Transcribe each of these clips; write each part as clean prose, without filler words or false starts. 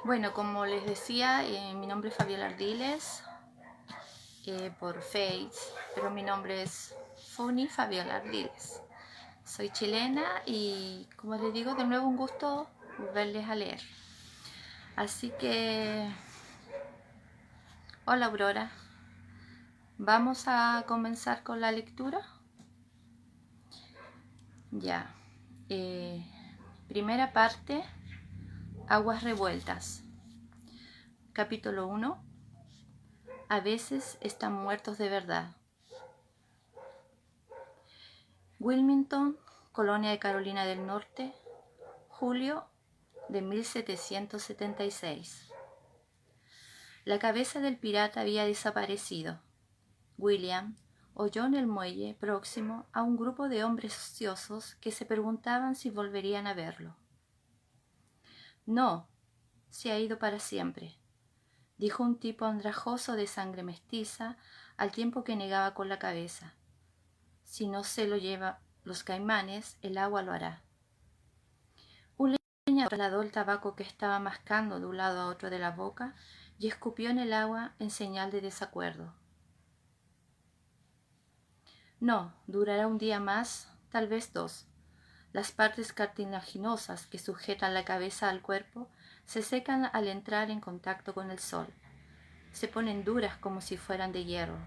Bueno, como les decía, mi nombre es Fabiola Ardiles por Face, pero mi nombre es Funi Fabiola Ardiles. Soy chilena y, como les digo, de nuevo un gusto volverles a leer. Así que, hola Aurora, vamos a comenzar con la lectura. Ya, primera parte, Aguas Revueltas. Capítulo 1. A veces están muertos de verdad. Wilmington, colonia de Carolina del Norte, julio de 1776. La cabeza del pirata había desaparecido. William oyó en el muelle próximo a un grupo de hombres ociosos que se preguntaban si volverían a verlo. No, se ha ido para siempre, dijo un tipo andrajoso de sangre mestiza al tiempo que negaba con la cabeza. Si no se lo lleva los caimanes, el agua lo hará. Un leñador trasladó el tabaco que estaba mascando de un lado a otro de la boca y escupió en el agua en señal de desacuerdo. No, durará un día más, tal vez dos. Las partes cartilaginosas que sujetan la cabeza al cuerpo se secan al entrar en contacto con el sol. Se ponen duras como si fueran de hierro.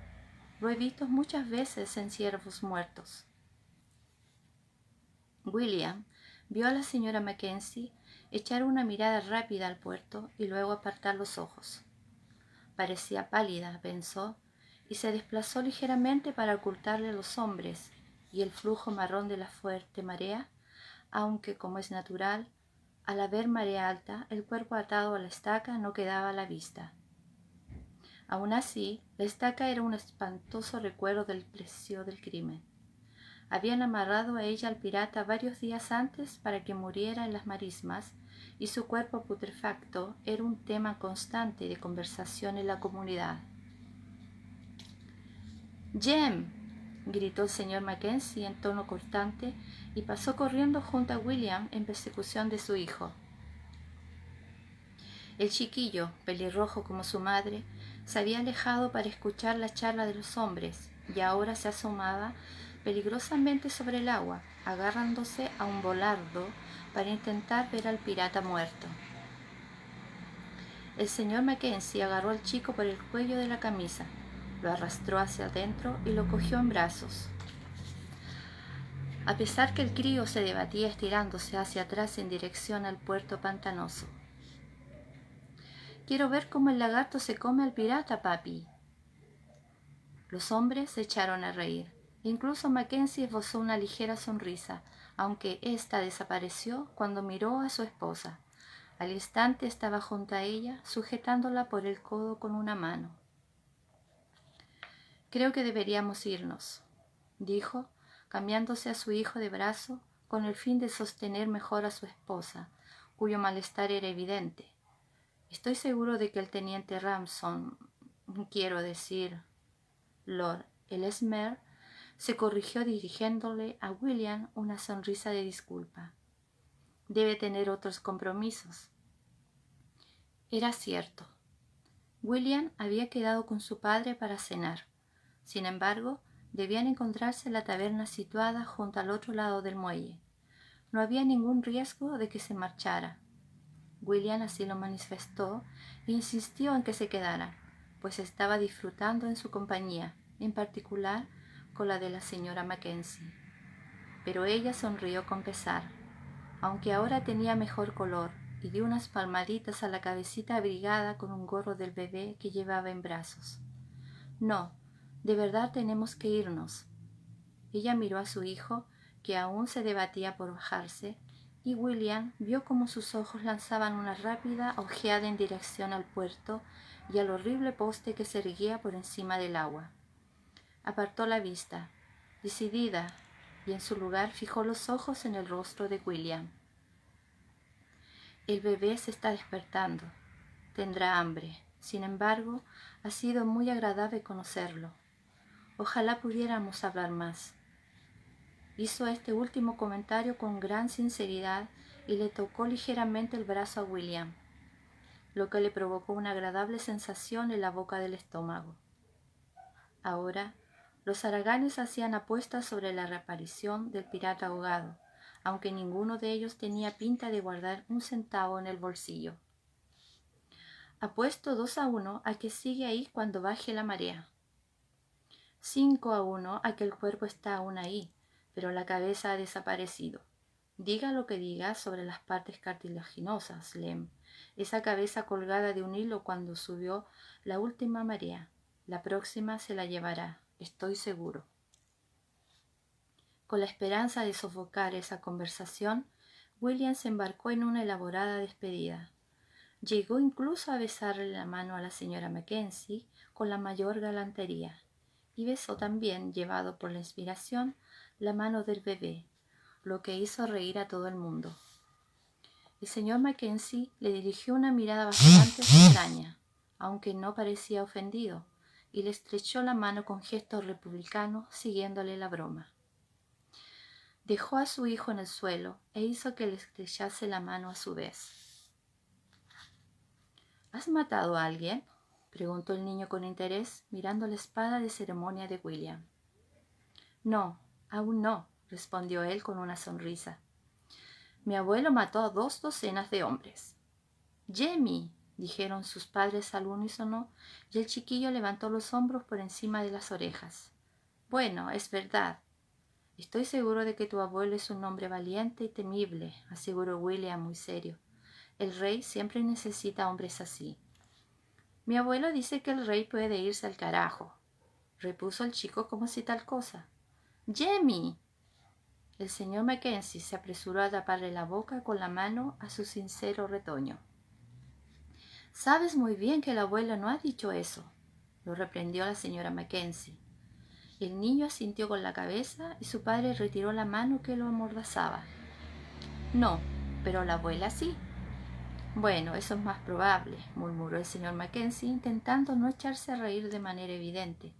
Lo he visto muchas veces en ciervos muertos. William vio a la señora Mackenzie echar una mirada rápida al puerto y luego apartar los ojos. Parecía pálida, pensó, y se desplazó ligeramente para ocultarle a los hombres y el flujo marrón de la fuerte marea, aunque, como es natural, al haber marea alta, el cuerpo atado a la estaca no quedaba a la vista. Aun así, la estaca era un espantoso recuerdo del precio del crimen. Habían amarrado a ella al pirata varios días antes para que muriera en las marismas, y su cuerpo putrefacto era un tema constante de conversación en la comunidad. «Jem», gritó el señor Mackenzie en tono cortante y pasó corriendo junto a William en persecución de su hijo. El chiquillo, pelirrojo como su madre, se había alejado para escuchar la charla de los hombres y ahora se asomaba peligrosamente sobre el agua, agarrándose a un volardo para intentar ver al pirata muerto. El señor Mackenzie agarró al chico por el cuello de la camisa, lo arrastró hacia adentro y lo cogió en brazos. A pesar que el crío se debatía estirándose hacia atrás en dirección al puerto pantanoso. «Quiero ver cómo el lagarto se come al pirata, papi». Los hombres se echaron a reír. Incluso Mackenzie esbozó una ligera sonrisa, aunque ésta desapareció cuando miró a su esposa. Al instante estaba junto a ella, sujetándola por el codo con una mano. «Creo que deberíamos irnos», dijo, cambiándose a su hijo de brazo con el fin de sostener mejor a su esposa, cuyo malestar era evidente. «Estoy seguro de que el teniente Ramson, quiero decir, Lord Ellesmere», se corrigió dirigiéndole a William una sonrisa de disculpa. «Debe tener otros compromisos». Era cierto. William había quedado con su padre para cenar. Sin embargo, debían encontrarse en la taberna situada junto al otro lado del muelle. No había ningún riesgo de que se marchara. William así lo manifestó e insistió en que se quedara, pues estaba disfrutando en su compañía, en particular con la de la señora Mackenzie. Pero ella sonrió con pesar, aunque ahora tenía mejor color, y dio unas palmaditas a la cabecita abrigada con un gorro del bebé que llevaba en brazos. «No, de verdad tenemos que irnos». Ella miró a su hijo, que aún se debatía por bajarse, y William vio cómo sus ojos lanzaban una rápida ojeada en dirección al puerto y al horrible poste que se erguía por encima del agua. Apartó la vista, decidida, y en su lugar fijó los ojos en el rostro de William. «El bebé se está despertando. Tendrá hambre. Sin embargo, ha sido muy agradable conocerlo. Ojalá pudiéramos hablar más». Hizo este último comentario con gran sinceridad y le tocó ligeramente el brazo a William. lo que le provocó una agradable sensación en la boca del estómago. Ahora, los haraganes hacían apuestas sobre la reaparición del pirata ahogado, aunque ninguno de ellos tenía pinta de guardar un centavo en el bolsillo. Apuesto 2-1 a que sigue ahí cuando baje la marea. 5-1 a que el cuerpo está aún ahí, pero la cabeza ha desaparecido. Diga lo que diga sobre las partes cartilaginosas, Lem. Esa cabeza colgada de un hilo cuando subió la última marea. La próxima se la llevará, estoy seguro. Con la esperanza de sofocar esa conversación, William se embarcó en una elaborada despedida. Llegó incluso a besarle la mano a la señora Mackenzie con la mayor galantería, y besó también, llevado por la inspiración, la mano del bebé, lo que hizo reír a todo el mundo. El señor Mackenzie le dirigió una mirada bastante extraña, aunque no parecía ofendido, y le estrechó la mano con gesto republicano, siguiéndole la broma. Dejó a su hijo en el suelo e hizo que le estrechase la mano a su vez. ¿Has matado a alguien?, preguntó el niño con interés, mirando la espada de ceremonia de William. No, aún no, respondió él con una sonrisa. Mi abuelo mató a 2 docenas de hombres. Jamie, dijeron sus padres al unísono, y el chiquillo levantó los hombros por encima de las orejas. Bueno, es verdad. Estoy seguro de que tu abuelo es un hombre valiente y temible, aseguró William muy serio. El rey siempre necesita hombres así. Mi abuelo dice que el rey puede irse al carajo, repuso el chico como si tal cosa. ¡Jamie! El señor Mackenzie se apresuró a taparle la boca con la mano a su sincero retoño. Sabes muy bien que el abuelo no ha dicho eso, lo reprendió la señora Mackenzie. El niño asintió con la cabeza y su padre retiró la mano que lo amordazaba. No, pero la abuela sí. Bueno, eso es más probable, murmuró el señor Mackenzie, intentando no echarse a reír de manera evidente.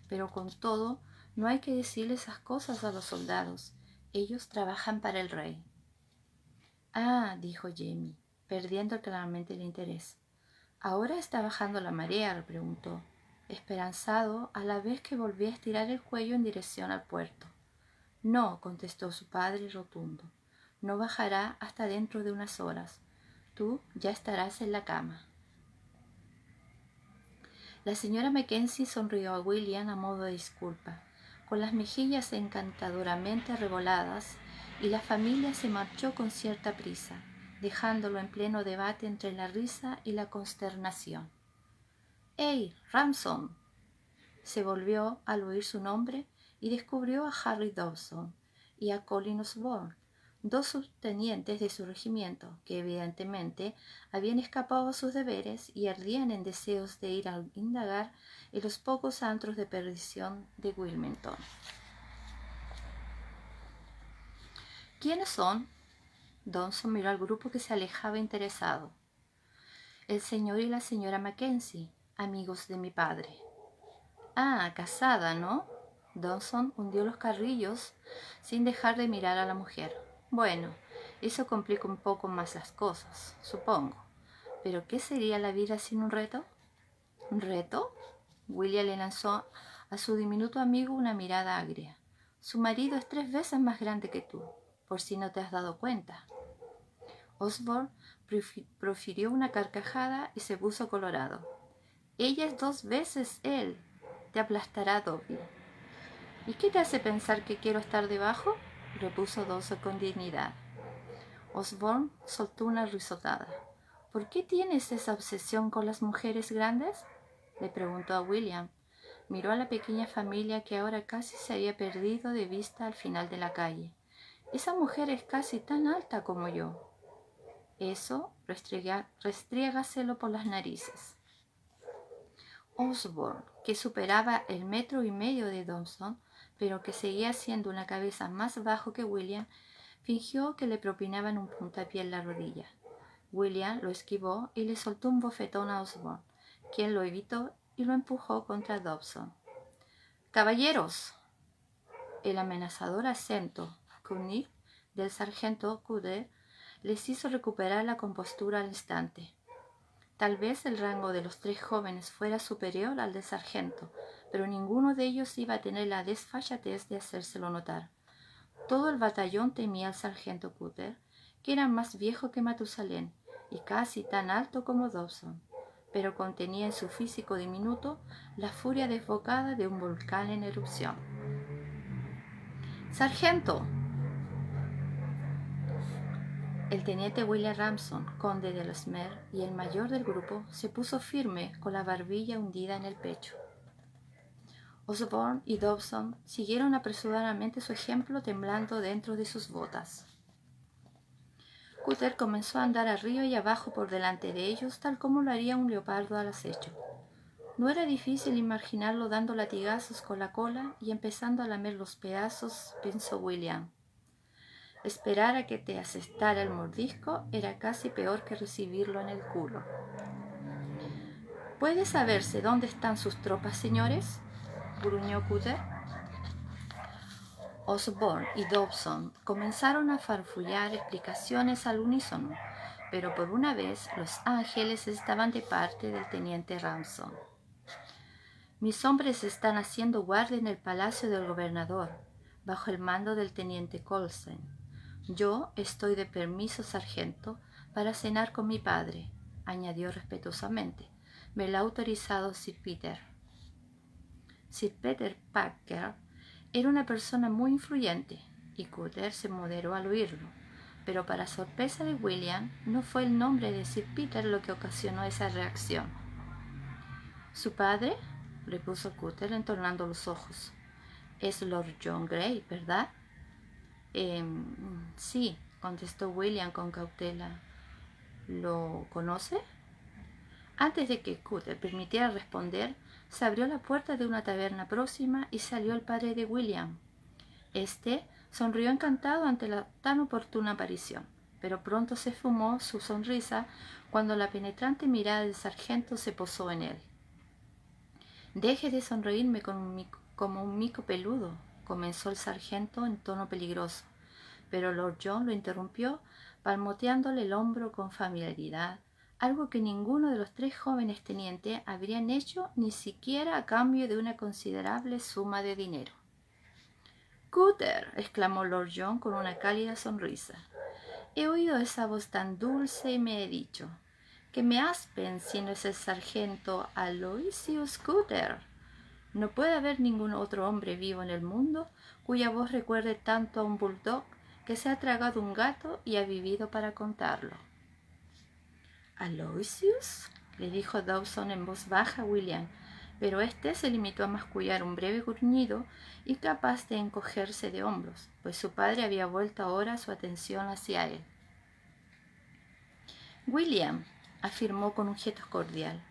Pero con todo, no hay que decirle esas cosas a los soldados. Ellos trabajan para el rey. Ah, dijo Jamie, perdiendo claramente el interés. ¿Ahora está bajando la marea?, preguntó, esperanzado a la vez que volvía a estirar el cuello en dirección al puerto. No, contestó su padre rotundo. No bajará hasta dentro de unas horas. Tú ya estarás en la cama. La señora Mackenzie sonrió a William a modo de disculpa, con las mejillas encantadoramente arreboladas, y la familia se marchó con cierta prisa, dejándolo en pleno debate entre la risa y la consternación. «¡Hey, Ramson!». Se volvió al oír su nombre y descubrió a Harry Dawson y a Colin Osborne, 2 subtenientes de su regimiento, que evidentemente habían escapado a sus deberes y ardían en deseos de ir a indagar en los pocos antros de perdición de Wilmington. ¿Quiénes son? Dawson miró al grupo que se alejaba interesado. El señor y la señora Mackenzie, amigos de mi padre. Ah, casada, ¿no? Dawson hundió los carrillos sin dejar de mirar a la mujer. Bueno, eso complica un poco más las cosas, supongo. ¿Pero qué sería la vida sin un reto? ¿Un reto? William le lanzó a su diminuto amigo una mirada agria. Su marido es 3 veces más grande que tú, por si no te has dado cuenta. Osborne profirió una carcajada y se puso colorado. Ella es 2 veces él. Te aplastará, Dobby. ¿Y qué te hace pensar que quiero estar debajo?, repuso Dawson con dignidad. Osborne soltó una risotada. ¿Por qué tienes esa obsesión con las mujeres grandes?, le preguntó a William. Miró a la pequeña familia que ahora casi se había perdido de vista al final de la calle. Esa mujer es casi tan alta como yo. Eso, restriégaselo por las narices. Osborne, que superaba el 1,5 metros de Dawson, pero que seguía siendo una cabeza más bajo que William, fingió que le propinaban un puntapié en la rodilla. William lo esquivó y le soltó un bofetón a Osborne, quien lo evitó y lo empujó contra Dawson. «¡Caballeros!». El amenazador acento Cunniff del sargento Cutter les hizo recuperar la compostura al instante. Tal vez el rango de los 3 jóvenes fuera superior al de sargento, pero ninguno de ellos iba a tener la desfachatez de hacérselo notar. Todo el batallón temía al sargento Cutter, que era más viejo que Matusalén y casi tan alto como Dobson, pero contenía en su físico diminuto la furia desbocada de un volcán en erupción. ¡Sargento! El teniente William Ramson, conde de Ellesmere y el mayor del grupo, se puso firme con la barbilla hundida en el pecho. Osborne y Dobson siguieron apresuradamente su ejemplo temblando dentro de sus botas. Cutter comenzó a andar arriba y abajo por delante de ellos, tal como lo haría un leopardo al acecho. No era difícil imaginarlo dando latigazos con la cola y empezando a lamer los pedazos, pensó William. Esperar a que te asestara el mordisco era casi peor que recibirlo en el culo. ¿Puede saberse dónde están sus tropas, señores?, gruñó Cutter. Osborne y Dobson comenzaron a farfullar explicaciones al unísono, pero por una vez los ángeles estaban de parte del teniente Ramson. Mis hombres están haciendo guardia en el palacio del gobernador, bajo el mando del teniente Colson. Yo estoy de permiso, sargento, para cenar con mi padre, añadió respetuosamente. Me lo ha autorizado Sir Peter. Sir Peter Parker era una persona muy influyente, y Cutter se moderó al oírlo, pero para sorpresa de William, no fue el nombre de Sir Peter lo que ocasionó esa reacción. ¿Su padre?, repuso Cutter entornando los ojos. Es Lord John Grey, ¿verdad? Sí, contestó William con cautela. ¿Lo conoce? Antes de que Cutter permitiera responder, se abrió la puerta de una taberna próxima y salió el padre de William. Este sonrió encantado ante la tan oportuna aparición, pero pronto se esfumó su sonrisa cuando la penetrante mirada del sargento se posó en él. Deje de sonreírme como un mico peludo, comenzó el sargento en tono peligroso, pero Lord John lo interrumpió, palmoteándole el hombro con familiaridad, algo que ninguno de los 3 jóvenes tenientes habrían hecho ni siquiera a cambio de una considerable suma de dinero. «Cutter», exclamó Lord John con una cálida sonrisa. «He oído esa voz tan dulce y me he dicho, ¿qué me aspen si no es el sargento Aloysius Cutter? No puede haber ningún otro hombre vivo en el mundo cuya voz recuerde tanto a un bulldog que se ha tragado un gato y ha vivido para contarlo». «¿Aloysius?», le dijo Dawson en voz baja a William, pero éste se limitó a mascullar un breve gruñido y capaz de encogerse de hombros, pues su padre había vuelto ahora su atención hacia él. «William», afirmó con un gesto cordial,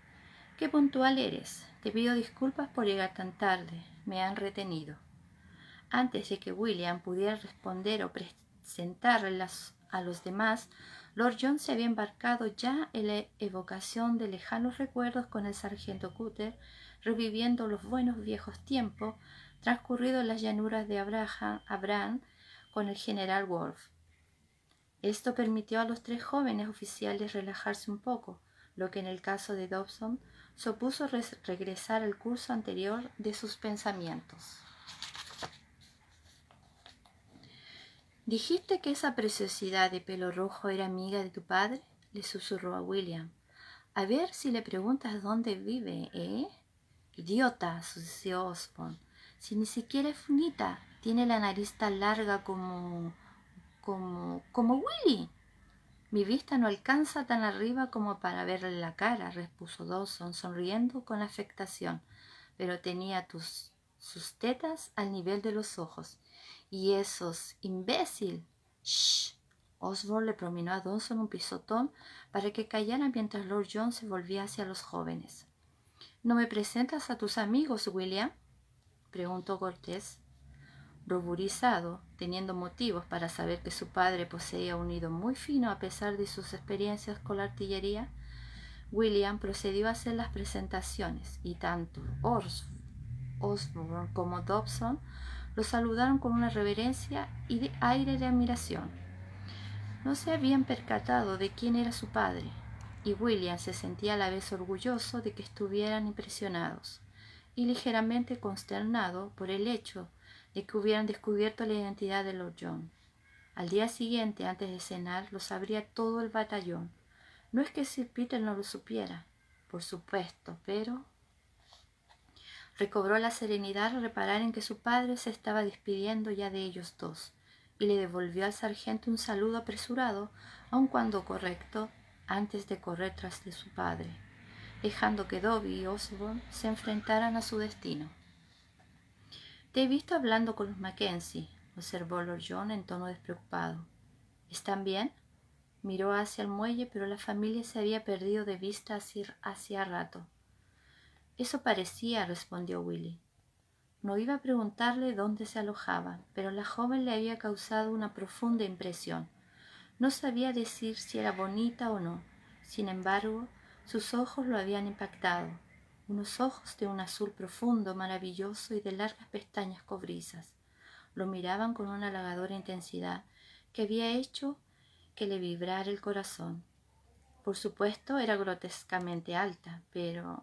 «qué puntual eres. Te pido disculpas por llegar tan tarde. Me han retenido». Antes de que William pudiera responder o presentarle a los demás, Lord John se había embarcado ya en la evocación de lejanos recuerdos con el sargento Cutter, reviviendo los buenos viejos tiempos transcurridos en las llanuras de Abraham con el general Wolfe. Esto permitió a los 3 jóvenes oficiales relajarse un poco, lo que en el caso de Dobson supuso regresar al curso anterior de sus pensamientos. «¿Dijiste que esa preciosidad de pelo rojo era amiga de tu padre?», le susurró a William. «A ver si le preguntas dónde vive, ¿eh?» «Idiota», susurró Osborne. «Si ni siquiera es finita, tiene la nariz tan larga como Willy». «Mi vista no alcanza tan arriba como para verle la cara», repuso Dawson, sonriendo con afectación, «pero tenía sus tetas al nivel de los ojos. Y esos imbécil». «Shh». Osborne le propinó a Dawson un pisotón para que callara mientras Lord John se volvía hacia los jóvenes. «¿No me presentas a tus amigos, William?», preguntó cortés. Ruborizado, teniendo motivos para saber que su padre poseía un oído muy fino a pesar de sus experiencias con la artillería, William procedió a hacer las presentaciones y tanto Osborne como Dobson lo saludaron con una reverencia y de aire de admiración. No se habían percatado de quién era su padre, y William se sentía a la vez orgulloso de que estuvieran impresionados y ligeramente consternado por el hecho de que hubieran descubierto la identidad de Lord John. Al día siguiente, antes de cenar, lo sabría todo el batallón. No es que Sir Peter no lo supiera, por supuesto, pero recobró la serenidad al reparar en que su padre se estaba despidiendo ya de ellos dos, y le devolvió al sargento un saludo apresurado, aun cuando correcto, antes de correr tras de su padre, dejando que Dobby y Osborne se enfrentaran a su destino. «Te he visto hablando con los Mackenzie», observó Lord John en tono despreocupado. «¿Están bien?» Miró hacia el muelle, pero la familia se había perdido de vista hacía rato. «Eso parecía», respondió Willy. No iba a preguntarle dónde se alojaban, pero la joven le había causado una profunda impresión. No sabía decir si era bonita o no. Sin embargo, sus ojos lo habían impactado. Unos ojos de un azul profundo, maravilloso y de largas pestañas cobrizas. Lo miraban con una halagadora intensidad que había hecho que le vibrara el corazón. Por supuesto, era grotescamente alta, pero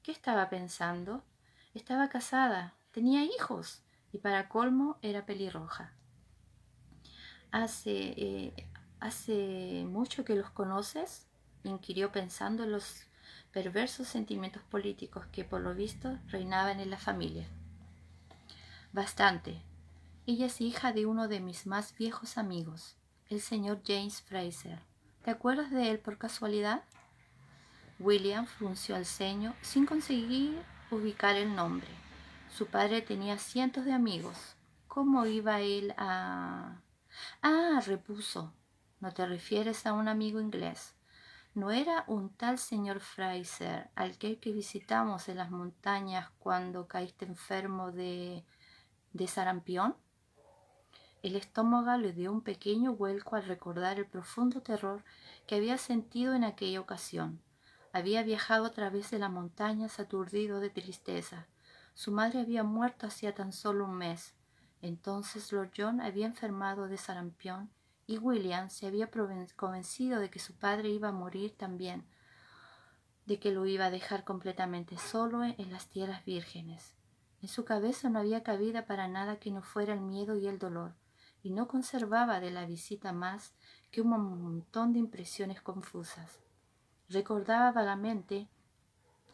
¿qué estaba pensando? Estaba casada, tenía hijos y para colmo era pelirroja. ¿Hace mucho que los conoces?», inquirió pensando en los perversos sentimientos políticos que por lo visto reinaban en la familia. «Bastante. Ella es hija de uno de mis más viejos amigos, el señor James Fraser. ¿Te acuerdas de él por casualidad?». William frunció el ceño sin conseguir ubicar el nombre. Su padre tenía cientos de amigos. ¿Cómo iba él a...? «Ah», repuso, «no te refieres a un amigo inglés. ¿No era un tal señor Fraser aquel que visitamos en las montañas cuando caíste enfermo de sarampión?» El estómago le dio un pequeño vuelco al recordar el profundo terror que había sentido en aquella ocasión. Había viajado a través de las montañas aturdido de tristeza. Su madre había muerto hacía tan solo un mes. Entonces Lord John había enfermado de sarampión y William se había convencido de que su padre iba a morir también, de que lo iba a dejar completamente solo en las tierras vírgenes. En su cabeza no había cabida para nada que no fuera el miedo y el dolor, y no conservaba de la visita más que un montón de impresiones confusas. Recordaba vagamente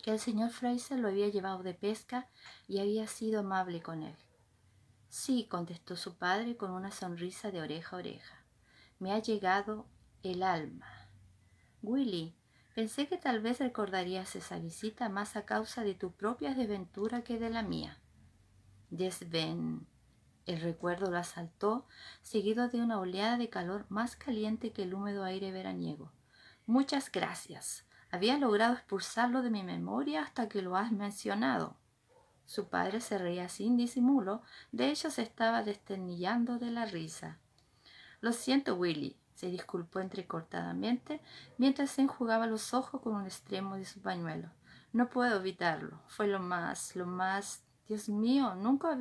que el señor Fraser lo había llevado de pesca y había sido amable con él. «Sí», contestó su padre con una sonrisa de oreja a oreja. «Me ha llegado el alma». «Willy, pensé que tal vez recordarías esa visita más a causa de tu propia desventura que de la mía». El recuerdo lo asaltó, seguido de una oleada de calor más caliente que el húmedo aire veraniego. «Muchas gracias. Había logrado expulsarlo de mi memoria hasta que lo has mencionado». Su padre se reía sin disimulo, de hecho se estaba desternillando de la risa. «Lo siento, Willy», se disculpó entrecortadamente mientras se enjugaba los ojos con un extremo de su pañuelo. «No puedo evitarlo. Fue lo más... Dios mío, nunca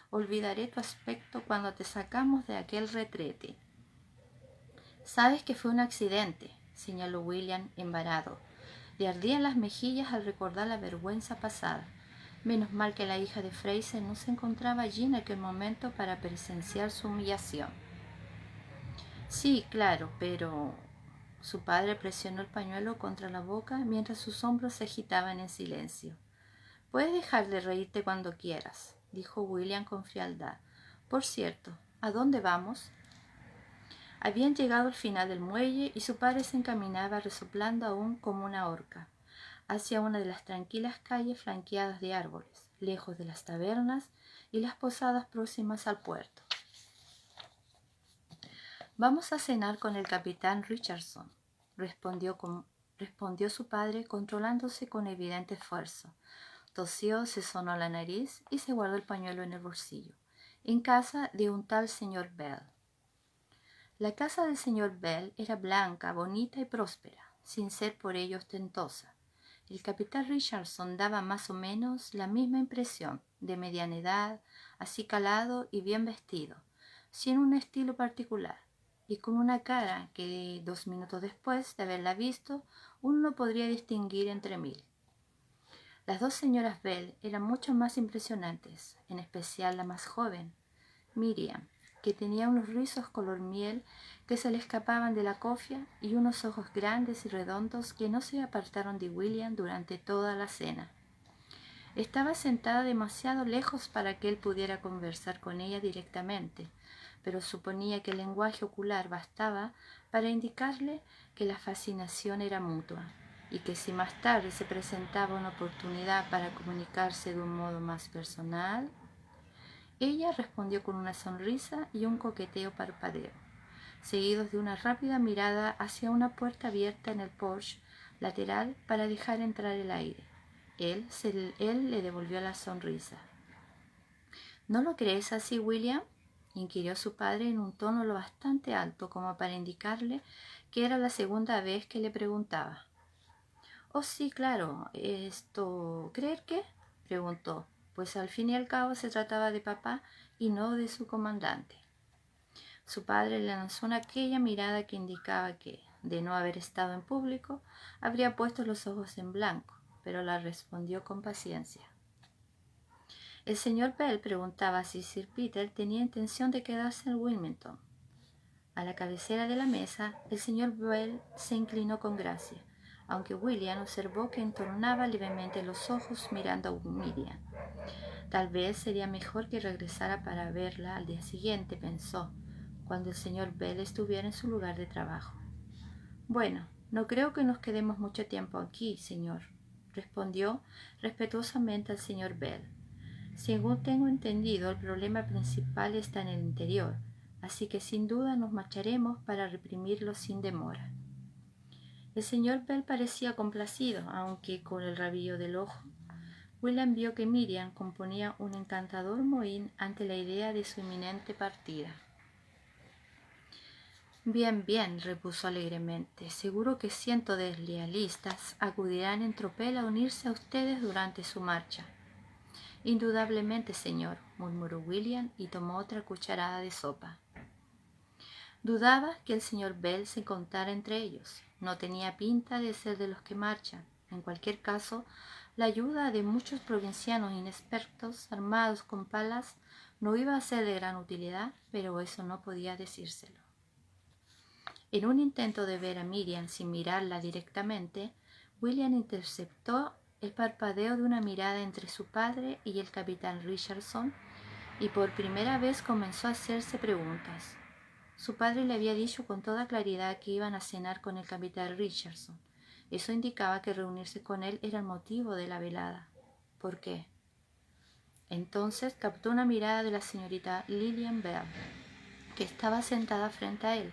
olvidaré tu aspecto cuando te sacamos de aquel retrete». «Sabes que fue un accidente», señaló William embarado. Le ardían las mejillas al recordar la vergüenza pasada. Menos mal que la hija de Fraser no se encontraba allí en aquel momento para presenciar su humillación. «Sí, claro, pero...». Su padre presionó el pañuelo contra la boca mientras sus hombros se agitaban en silencio. «Puedes dejar de reírte cuando quieras», dijo William con frialdad. «Por cierto, ¿a dónde vamos?». Habían llegado al final del muelle y su padre se encaminaba resoplando aún como una horca hacia una de las tranquilas calles flanqueadas de árboles, lejos de las tabernas y las posadas próximas al puerto. «Vamos a cenar con el capitán Richardson», respondió su padre, controlándose con evidente esfuerzo. Tosió, se sonó la nariz y se guardó el pañuelo en el bolsillo. «En casa de un tal señor Bell». La casa del señor Bell era blanca, bonita y próspera, sin ser por ello ostentosa. El capitán Richardson daba más o menos la misma impresión, de mediana edad, acicalado y bien vestido, sin un estilo particular. y con una cara que 2 minutos después de haberla visto, uno no podría distinguir entre 1000. Las dos señoras Bell eran mucho más impresionantes, en especial la más joven, Miriam, que tenía unos rizos color miel que se le escapaban de la cofia y unos ojos grandes y redondos que no se apartaron de William durante toda la cena. Estaba sentada demasiado lejos para que él pudiera conversar con ella directamente, pero suponía que el lenguaje ocular bastaba para indicarle que la fascinación era mutua y que si más tarde se presentaba una oportunidad para comunicarse de un modo más personal, ella respondió con una sonrisa y un coqueteo parpadeo, seguidos de una rápida mirada hacia una puerta abierta en el porche lateral para dejar entrar el aire. Él le devolvió la sonrisa. ¿No lo crees así, William?, inquirió su padre en un tono lo bastante alto como para indicarle que era la segunda vez que le preguntaba. Oh, sí, claro. ¿Creer qué?, preguntó, pues al fin y al cabo se trataba de papá y no de su comandante. Su padre le lanzó aquella mirada que indicaba que, de no haber estado en público, habría puesto los ojos en blanco, pero la respondió con paciencia. El señor Bell preguntaba si Sir Peter tenía intención de quedarse en Wilmington. A la cabecera de la mesa, el señor Bell se inclinó con gracia, aunque William observó que entornaba levemente los ojos mirando a Miriam. Tal vez sería mejor que regresara para verla al día siguiente, pensó, cuando el señor Bell estuviera en su lugar de trabajo. Bueno, no creo que nos quedemos mucho tiempo aquí, señor, respondió respetuosamente al señor Bell. Según tengo entendido, el problema principal está en el interior, así que sin duda nos marcharemos para reprimirlo sin demora. El señor Bell parecía complacido, aunque con el rabillo del ojo William vio que Miriam componía un encantador mohín ante la idea de su inminente partida. Bien, bien, repuso alegremente. Seguro que cientos de lealistas acudirán en tropel a unirse a ustedes durante su marcha. Indudablemente, señor, murmuró William y tomó otra cucharada de sopa. Dudaba que el señor Bell se contara entre ellos. No tenía pinta de ser de los que marchan. En cualquier caso, la ayuda de muchos provincianos inexpertos armados con palas no iba a ser de gran utilidad, pero eso no podía decírselo. En un intento de ver a Miriam sin mirarla directamente, William interceptó el parpadeo de una mirada entre su padre y el capitán Richardson y por primera vez comenzó a hacerse preguntas. Su padre le había dicho con toda claridad que iban a cenar con el capitán Richardson. Eso indicaba que reunirse con él era el motivo de la velada. ¿Por qué? Entonces captó una mirada de la señorita Lillian Bell, que estaba sentada frente a él,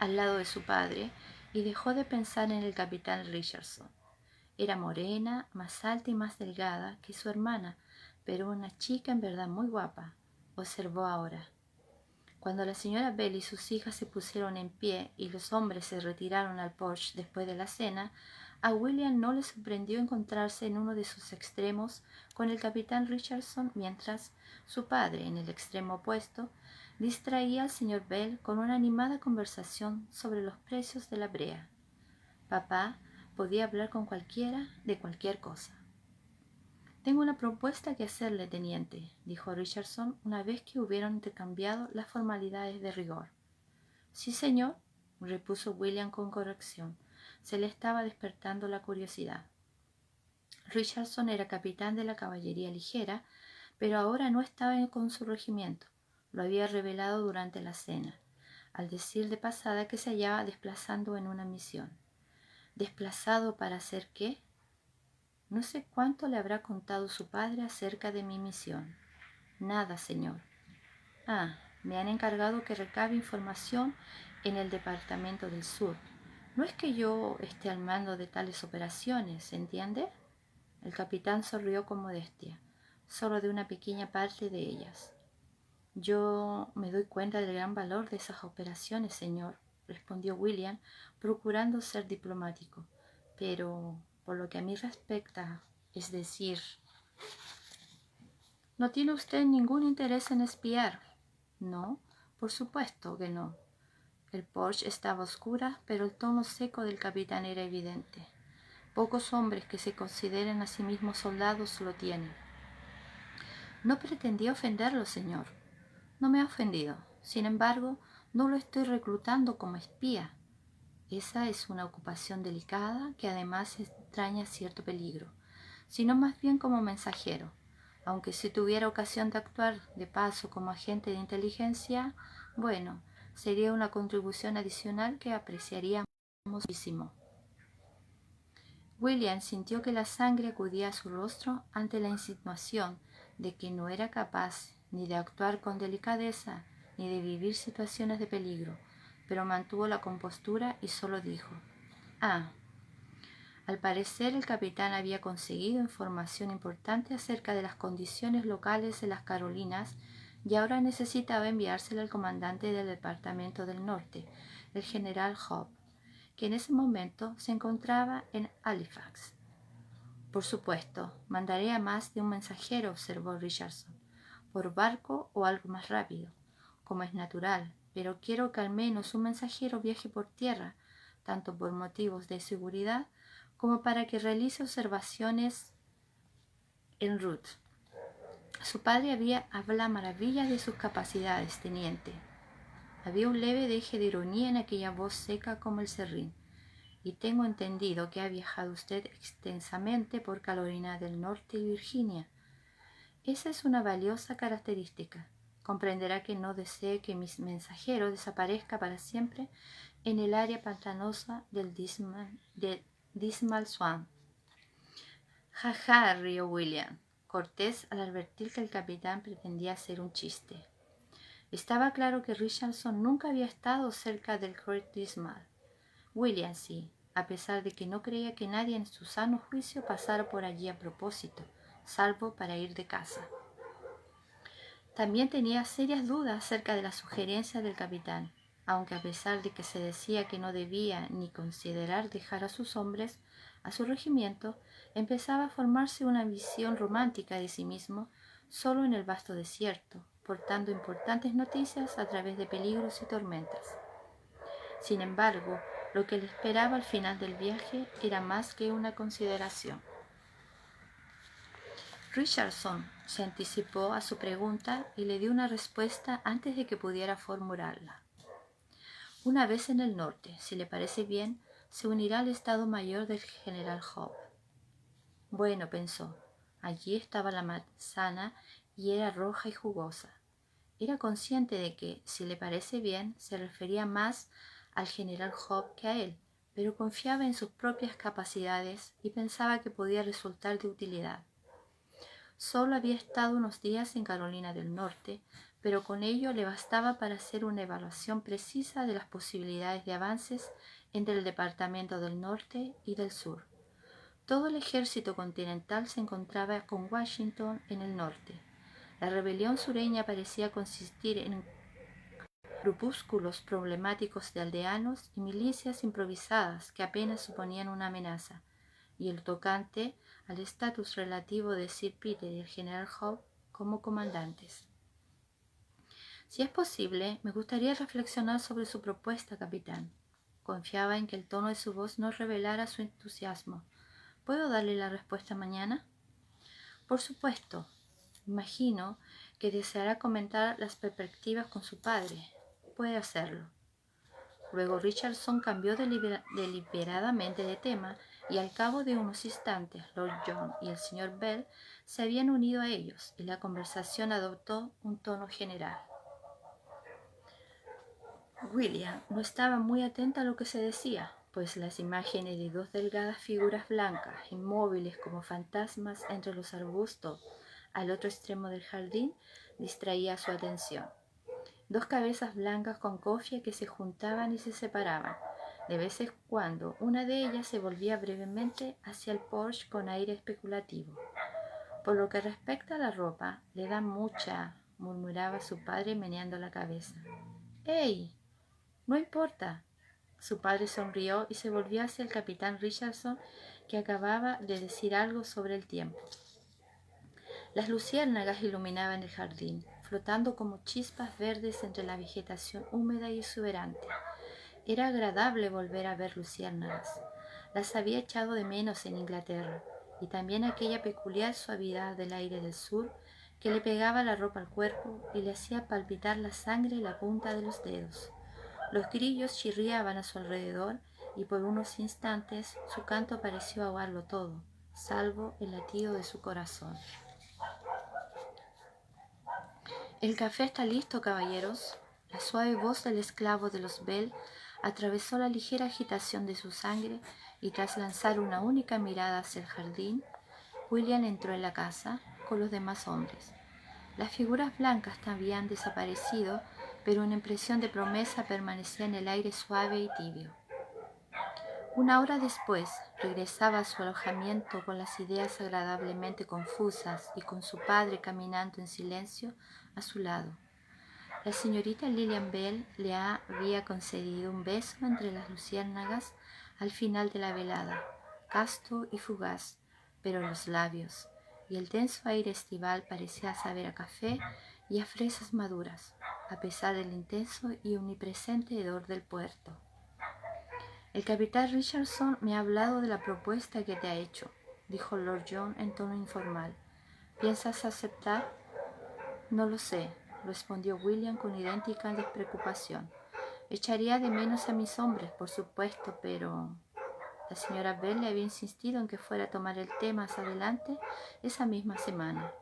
al lado de su padre, y dejó de pensar en el capitán Richardson. Era morena, más alta y más delgada que su hermana, pero una chica en verdad muy guapa, observó ahora. Cuando la señora Bell y sus hijas se pusieron en pie y los hombres se retiraron al porche después de la cena, a William no le sorprendió encontrarse en uno de sus extremos con el capitán Richardson, mientras su padre, en el extremo opuesto, distraía al señor Bell con una animada conversación sobre los precios de la brea. Papá podía hablar con cualquiera de cualquier cosa. «Tengo una propuesta que hacerle, teniente», dijo Richardson una vez que hubieron intercambiado las formalidades de rigor. «Sí, señor», repuso William con corrección. Se le estaba despertando la curiosidad. Richardson era capitán de la caballería ligera, pero ahora no estaba con su regimiento. Lo había revelado durante la cena, al decir de pasada que se hallaba desplazando en una misión. ¿Desplazado para hacer qué? No sé cuánto le habrá contado su padre acerca de mi misión. Nada, señor. Ah, me han encargado que recabe información en el Departamento del Sur. No es que yo esté al mando de tales operaciones, ¿entiende? El capitán sonrió con modestia. Solo de una pequeña parte de ellas. Yo me doy cuenta del gran valor de esas operaciones, señor, respondió William, procurando ser diplomático. Pero, por lo que a mí respecta, es decir, ¿no tiene usted ningún interés en espiar? No, por supuesto que no. El Porsche estaba a oscuras, pero el tono seco del capitán era evidente. Pocos hombres que se consideren a sí mismos soldados lo tienen. No pretendía ofenderlo, señor. No me ha ofendido. Sin embargo, no lo estoy reclutando como espía. Esa es una ocupación delicada que además entraña cierto peligro, sino más bien como mensajero. Aunque si tuviera ocasión de actuar de paso como agente de inteligencia, bueno, sería una contribución adicional que apreciaríamos muchísimo. William sintió que la sangre acudía a su rostro ante la insinuación de que no era capaz ni de actuar con delicadeza ni de vivir situaciones de peligro, pero mantuvo la compostura y solo dijo: «Ah». Al parecer el capitán había conseguido información importante acerca de las condiciones locales de las Carolinas y ahora necesitaba enviársela al comandante del Departamento del Norte, el general Hope, que en ese momento se encontraba en Halifax. «Por supuesto, mandaré a más de un mensajero», observó Richardson, «por barco o algo más rápido, como es natural, pero quiero que al menos un mensajero viaje por tierra, tanto por motivos de seguridad como para que realice observaciones en route». Su padre habla maravillas de sus capacidades, teniente. Había un leve deje de ironía en aquella voz seca como el serrín. «Y tengo entendido que ha viajado usted extensamente por Carolina del Norte y Virginia. Esa es una valiosa característica. Comprenderá que no desee que mi mensajero desaparezca para siempre en el área pantanosa del Dismal Swamp». «Ja, ja», rió William, cortés al advertir que el capitán pretendía hacer un chiste. Estaba claro que Richardson nunca había estado cerca del Great Dismal. William sí, a pesar de que no creía que nadie en su sano juicio pasara por allí a propósito, salvo para ir de caza. También tenía serias dudas acerca de la sugerencia del capitán, aunque a pesar de que se decía que no debía ni considerar dejar a sus hombres, a su regimiento, empezaba a formarse una visión romántica de sí mismo solo en el vasto desierto, portando importantes noticias a través de peligros y tormentas. Sin embargo, lo que le esperaba al final del viaje era más que una consideración. Richardson se anticipó a su pregunta y le dio una respuesta antes de que pudiera formularla. «Una vez en el norte, si le parece bien, se unirá al Estado Mayor del general Hope». Bueno, pensó, allí estaba la manzana y era roja y jugosa. Era consciente de que, si le parece bien, se refería más al general Hope que a él, pero confiaba en sus propias capacidades y pensaba que podía resultar de utilidad. Solo había estado unos días en Carolina del Norte, pero con ello le bastaba para hacer una evaluación precisa de las posibilidades de avances entre el Departamento del Norte y del Sur. Todo el ejército continental se encontraba con Washington en el norte. La rebelión sureña parecía consistir en grupúsculos problemáticos de aldeanos y milicias improvisadas que apenas suponían una amenaza, y el tocante al estatus relativo de Sir Peter y el general Hope como comandantes. «Si es posible, me gustaría reflexionar sobre su propuesta, capitán». Confiaba en que el tono de su voz no revelara su entusiasmo. «¿Puedo darle la respuesta mañana?» «Por supuesto. Imagino que deseará comentar las perspectivas con su padre. Puede hacerlo». Luego Richardson cambió deliberadamente de tema y al cabo de unos instantes Lord John y el señor Bell se habían unido a ellos y la conversación adoptó un tono general. William no estaba muy atento a lo que se decía, pues las imágenes de dos delgadas figuras blancas, inmóviles como fantasmas entre los arbustos al otro extremo del jardín, distraía su atención. Dos cabezas blancas con cofia que se juntaban y se separaban. De vez en cuando, una de ellas se volvía brevemente hacia el Porsche con aire especulativo. «Por lo que respecta a la ropa, le da mucha», murmuraba su padre meneando la cabeza. «¡Ey! No importa». Su padre sonrió y se volvió hacia el capitán Richardson, que acababa de decir algo sobre el tiempo. Las luciérnagas iluminaban el jardín, flotando como chispas verdes entre la vegetación húmeda y exuberante. Era agradable volver a ver luciérnagas. Las había echado de menos en Inglaterra, y también aquella peculiar suavidad del aire del sur que le pegaba la ropa al cuerpo y le hacía palpitar la sangre en la punta de los dedos. Los grillos chirriaban a su alrededor y por unos instantes su canto pareció ahogarlo todo, salvo el latido de su corazón. «El café está listo, caballeros». La suave voz del esclavo de los Bell atravesó la ligera agitación de su sangre y tras lanzar una única mirada hacia el jardín, William entró en la casa con los demás hombres. Las figuras blancas habían desaparecido, pero una impresión de promesa permanecía en el aire suave y tibio. Una hora después, regresaba a su alojamiento con las ideas agradablemente confusas y con su padre caminando en silencio a su lado. La señorita Lillian Bell le había concedido un beso entre las luciérnagas al final de la velada, casto y fugaz, pero los labios y el denso aire estival parecía saber a café y a fresas maduras, a pesar del intenso y omnipresente hedor del puerto. «El capitán Richardson me ha hablado de la propuesta que te ha hecho», dijo Lord John en tono informal. «¿Piensas aceptar?» «No lo sé», respondió William con idéntica despreocupación. «Echaría de menos a mis hombres, por supuesto, pero...» La señora Bell le había insistido en que fuera a tomar el té más adelante esa misma semana.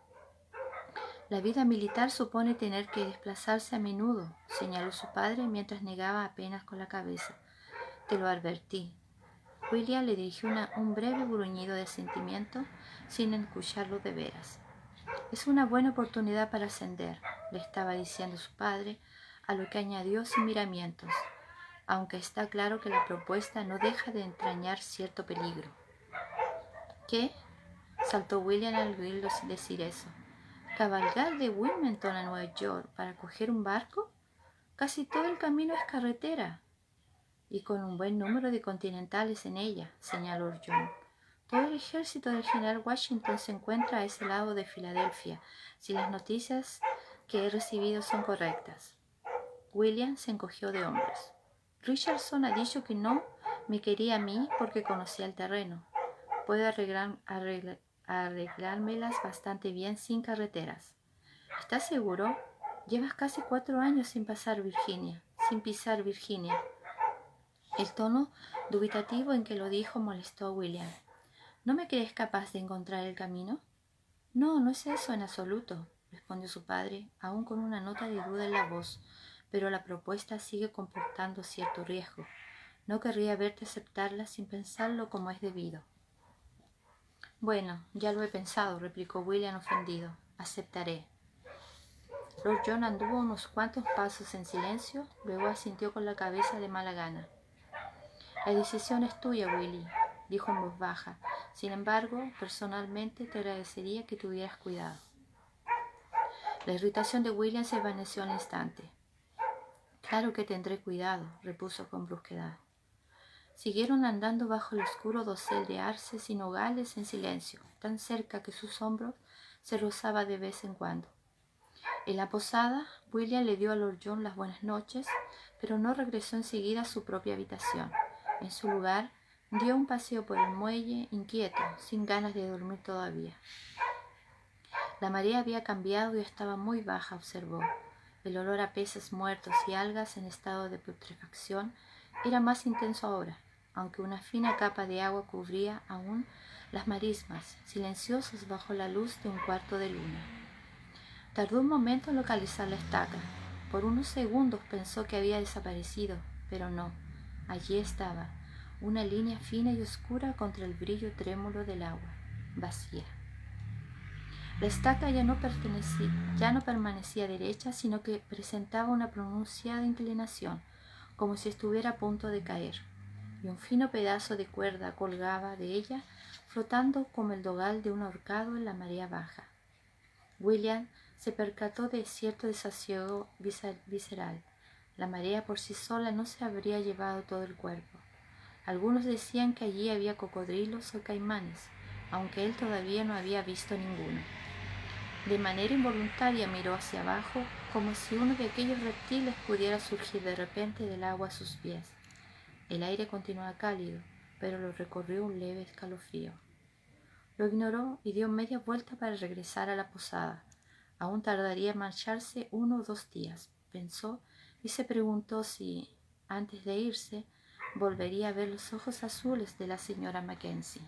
«La vida militar supone tener que desplazarse a menudo», señaló su padre mientras negaba apenas con la cabeza. «Te lo advertí». William le dirigió un breve gruñido de asentimiento sin escucharlo de veras. «Es una buena oportunidad para ascender», le estaba diciendo su padre, a lo que añadió sin miramientos, «aunque está claro que la propuesta no deja de entrañar cierto peligro». «¿Qué?», saltó William al oírlo decir eso. «¿Cabalgar de Wilmington a Nueva York para coger un barco? Casi todo el camino es carretera». «Y con un buen número de continentales en ella», señaló John. «Todo el ejército del general Washington se encuentra a ese lado de Filadelfia, si las noticias que he recibido son correctas». William se encogió de hombros. «Richardson ha dicho que no me quería a mí porque conocía el terreno. Puedo arreglármelas bastante bien sin carreteras». «¿Estás seguro? Llevas casi 4 años sin pisar Virginia». El tono dubitativo en que lo dijo molestó a William. «¿No me crees capaz de encontrar el camino?» «No, no es eso en absoluto», respondió su padre, aún con una nota de duda en la voz, «pero la propuesta sigue comportando cierto riesgo. No querría verte aceptarla sin pensarlo como es debido». «Bueno, ya lo he pensado», replicó William ofendido. «Aceptaré». Lord John anduvo unos cuantos pasos en silencio, luego asintió con la cabeza de mala gana. «La decisión es tuya, Willy», dijo en voz baja. «Sin embargo, personalmente te agradecería que tuvieras cuidado». La irritación de William se desvaneció al instante. «Claro que tendré cuidado», repuso con brusquedad. Siguieron andando bajo el oscuro dosel de arces y nogales en silencio, tan cerca que sus hombros se rozaban de vez en cuando. En la posada, William le dio a Lord John las buenas noches, pero no regresó enseguida a su propia habitación. En su lugar, dio un paseo por el muelle, inquieto, sin ganas de dormir todavía. La marea había cambiado y estaba muy baja, observó. El olor a peces muertos y algas en estado de putrefacción era más intenso ahora, aunque una fina capa de agua cubría aún las marismas, silenciosas bajo la luz de un cuarto de luna. Tardó un momento en localizar la estaca. Por unos segundos pensó que había desaparecido, pero no. Allí estaba, una línea fina y oscura contra el brillo trémulo del agua, vacía. La estaca ya no permanecía derecha, sino que presentaba una pronunciada inclinación, como si estuviera a punto de caer, y un fino pedazo de cuerda colgaba de ella, flotando como el dogal de un ahorcado en la marea baja. William se percató de cierto desasiego visceral. La marea por sí sola no se habría llevado todo el cuerpo. Algunos decían que allí había cocodrilos o caimanes, aunque él todavía no había visto ninguno. De manera involuntaria miró hacia abajo, como si uno de aquellos reptiles pudiera surgir de repente del agua a sus pies. El aire continuaba cálido, pero lo recorrió un leve escalofrío. Lo ignoró y dio media vuelta para regresar a la posada. Aún tardaría en marcharse 1 o 2 días, pensó, y se preguntó si, antes de irse, volvería a ver los ojos azules de la señora Mackenzie.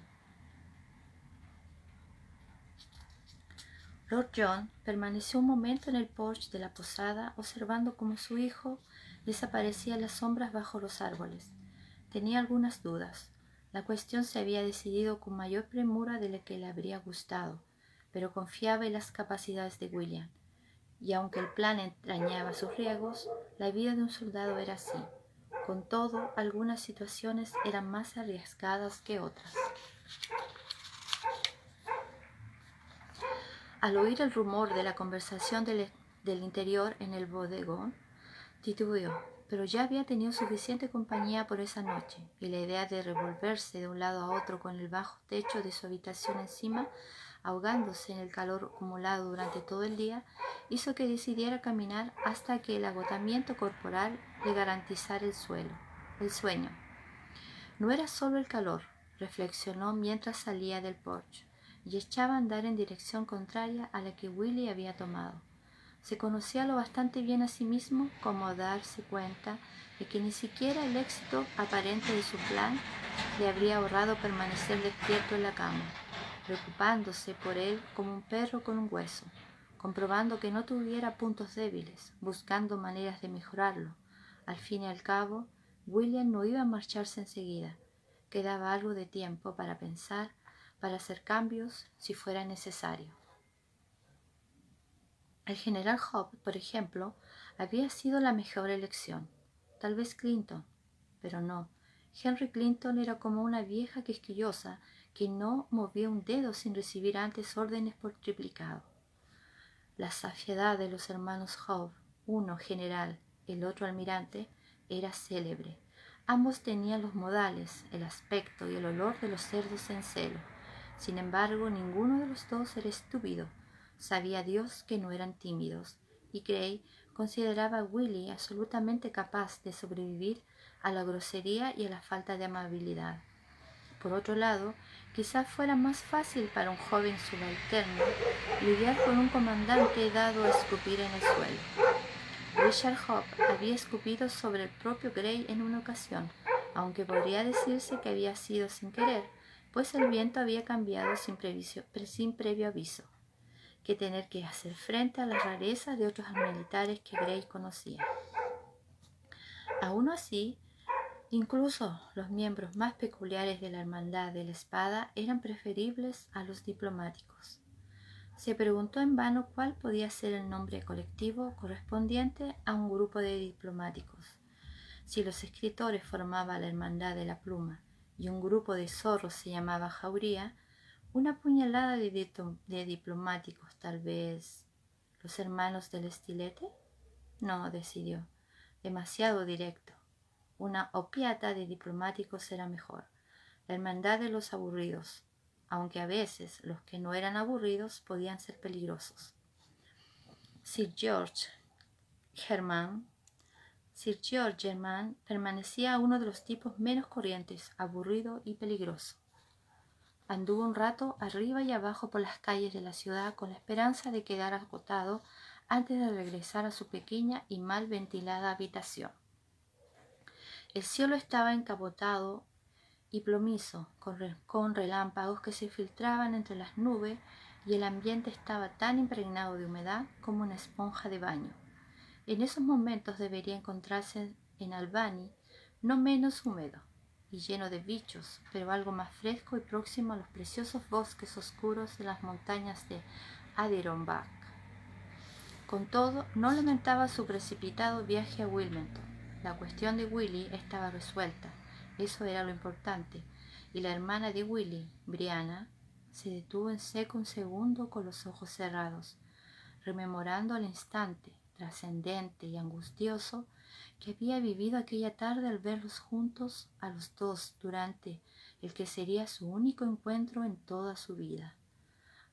Lord John permaneció un momento en el porche de la posada observando cómo su hijo desaparecía en las sombras bajo los árboles. Tenía algunas dudas. La cuestión se había decidido con mayor premura de la que le habría gustado, pero confiaba en las capacidades de William. Y aunque el plan entrañaba sus riesgos, la vida de un soldado era así. Con todo, algunas situaciones eran más arriesgadas que otras. Al oír el rumor de la conversación del interior en el bodegón, titubeó, pero ya había tenido suficiente compañía por esa noche, y la idea de revolverse de un lado a otro con el bajo techo de su habitación encima, ahogándose en el calor acumulado durante todo el día, hizo que decidiera caminar hasta que el agotamiento corporal le garantizara el sueño. No era solo el calor, reflexionó mientras salía del porche, y echaba a andar en dirección contraria a la que Willy había tomado. Se conocía lo bastante bien a sí mismo como darse cuenta de que ni siquiera el éxito aparente de su plan le habría ahorrado permanecer despierto en la cama, preocupándose por él como un perro con un hueso, comprobando que no tuviera puntos débiles, buscando maneras de mejorarlo. Al fin y al cabo, William no iba a marcharse enseguida. Quedaba algo de tiempo para pensar, para hacer cambios si fuera necesario. El general Hope, por ejemplo, había sido la mejor elección. Tal vez Clinton, pero no. Henry Clinton era como una vieja quisquillosa que no movía un dedo sin recibir antes órdenes por triplicado. La saciedad de los hermanos Hope, uno general, el otro almirante, era célebre. Ambos tenían los modales, el aspecto y el olor de los cerdos en celo. Sin embargo, ninguno de los dos era estúpido. Sabía Dios que no eran tímidos, y Gray consideraba a Willy absolutamente capaz de sobrevivir a la grosería y a la falta de amabilidad. Por otro lado, quizás fuera más fácil para un joven subalterno lidiar con un comandante dado a escupir en el suelo. Richard Hope había escupido sobre el propio Gray en una ocasión, aunque podría decirse que había sido sin querer, pues el viento había cambiado sin previo aviso, que tener que hacer frente a las rarezas de otros militares que Gray conocía. Aún así, incluso los miembros más peculiares de la Hermandad de la Espada eran preferibles a los diplomáticos. Se preguntó en vano cuál podía ser el nombre colectivo correspondiente a un grupo de diplomáticos. Si los escritores formaban la Hermandad de la Pluma y un grupo de zorros se llamaba Jauría, una puñalada de diplomáticos, tal vez los hermanos del estilete. No, decidió, demasiado directo. Una opiata de diplomáticos era mejor, la hermandad de los aburridos, aunque a veces los que no eran aburridos podían ser peligrosos. Sir George Germain permanecía uno de los tipos menos corrientes, aburrido y peligroso. Anduvo un rato arriba y abajo por las calles de la ciudad con la esperanza de quedar agotado antes de regresar a su pequeña y mal ventilada habitación. El cielo estaba encapotado y plomizo, con relámpagos que se filtraban entre las nubes, y el ambiente estaba tan impregnado de humedad como una esponja de baño. En esos momentos debería encontrarse en Albany, no menos húmedo y lleno de bichos, pero algo más fresco y próximo a los preciosos bosques oscuros de las montañas de Adirondack. Con todo, no lamentaba su precipitado viaje a Wilmington. La cuestión de Willy estaba resuelta, eso era lo importante, y la hermana de Willy, Brianna, se detuvo en seco un segundo con los ojos cerrados, rememorando al instante trascendente y angustioso que había vivido aquella tarde al verlos juntos a los dos durante el que sería su único encuentro en toda su vida.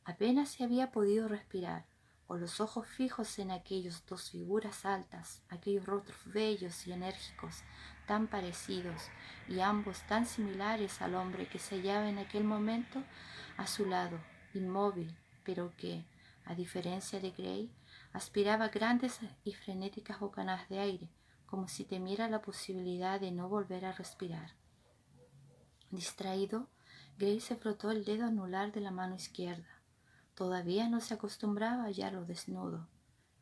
Apenas se había podido respirar, con los ojos fijos en aquellas dos figuras altas, aquellos rostros bellos y enérgicos, tan parecidos y ambos tan similares al hombre que se hallaba en aquel momento a su lado, inmóvil, pero que, a diferencia de Gray, aspiraba grandes y frenéticas bocanadas de aire, como si temiera la posibilidad de no volver a respirar. Distraído, Gray se frotó el dedo anular de la mano izquierda. Todavía no se acostumbraba a hallarlo desnudo.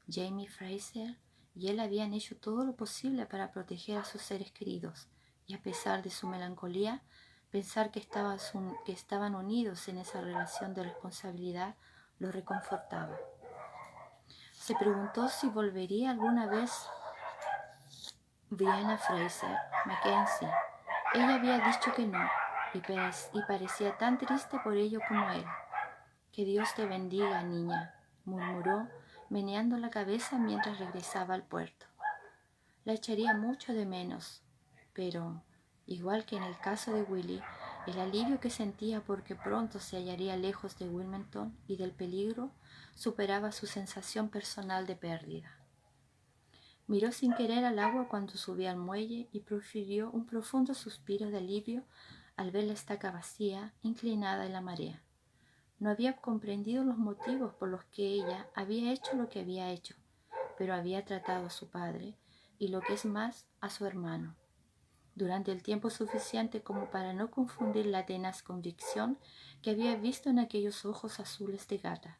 Jamie Fraser y él habían hecho todo lo posible para proteger a sus seres queridos, y a pesar de su melancolía, pensar que estaban unidos en esa relación de responsabilidad lo reconfortaba. Se preguntó si volvería alguna vez Brianna Fraser, Mackenzie. Ella había dicho que no, y parecía tan triste por ello como él. «Que Dios te bendiga, niña», murmuró, meneando la cabeza mientras regresaba al puerto. La echaría mucho de menos, pero, igual que en el caso de Willie, el alivio que sentía porque pronto se hallaría lejos de Wilmington y del peligro superaba su sensación personal de pérdida. Miró sin querer al agua cuando subía al muelle y profirió un profundo suspiro de alivio al ver la estaca vacía, inclinada en la marea. No había comprendido los motivos por los que ella había hecho lo que había hecho, pero había tratado a su padre y, lo que es más, a su hermano, durante el tiempo suficiente como para no confundir la tenaz convicción que había visto en aquellos ojos azules de gata.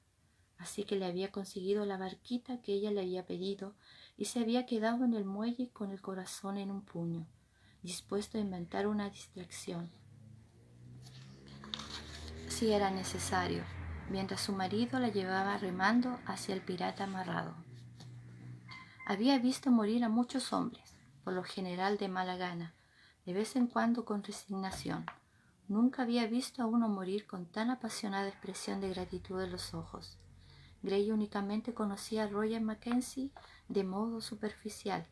Así que le había conseguido la barquita que ella le había pedido y se había quedado en el muelle con el corazón en un puño, dispuesto a inventar una distracción, si era necesario, mientras su marido la llevaba remando hacia el pirata amarrado. Había visto morir a muchos hombres, por lo general de mala gana, de vez en cuando con resignación. Nunca había visto a uno morir con tan apasionada expresión de gratitud en los ojos. Gray únicamente conocía a Roger Mackenzie de modo superficial,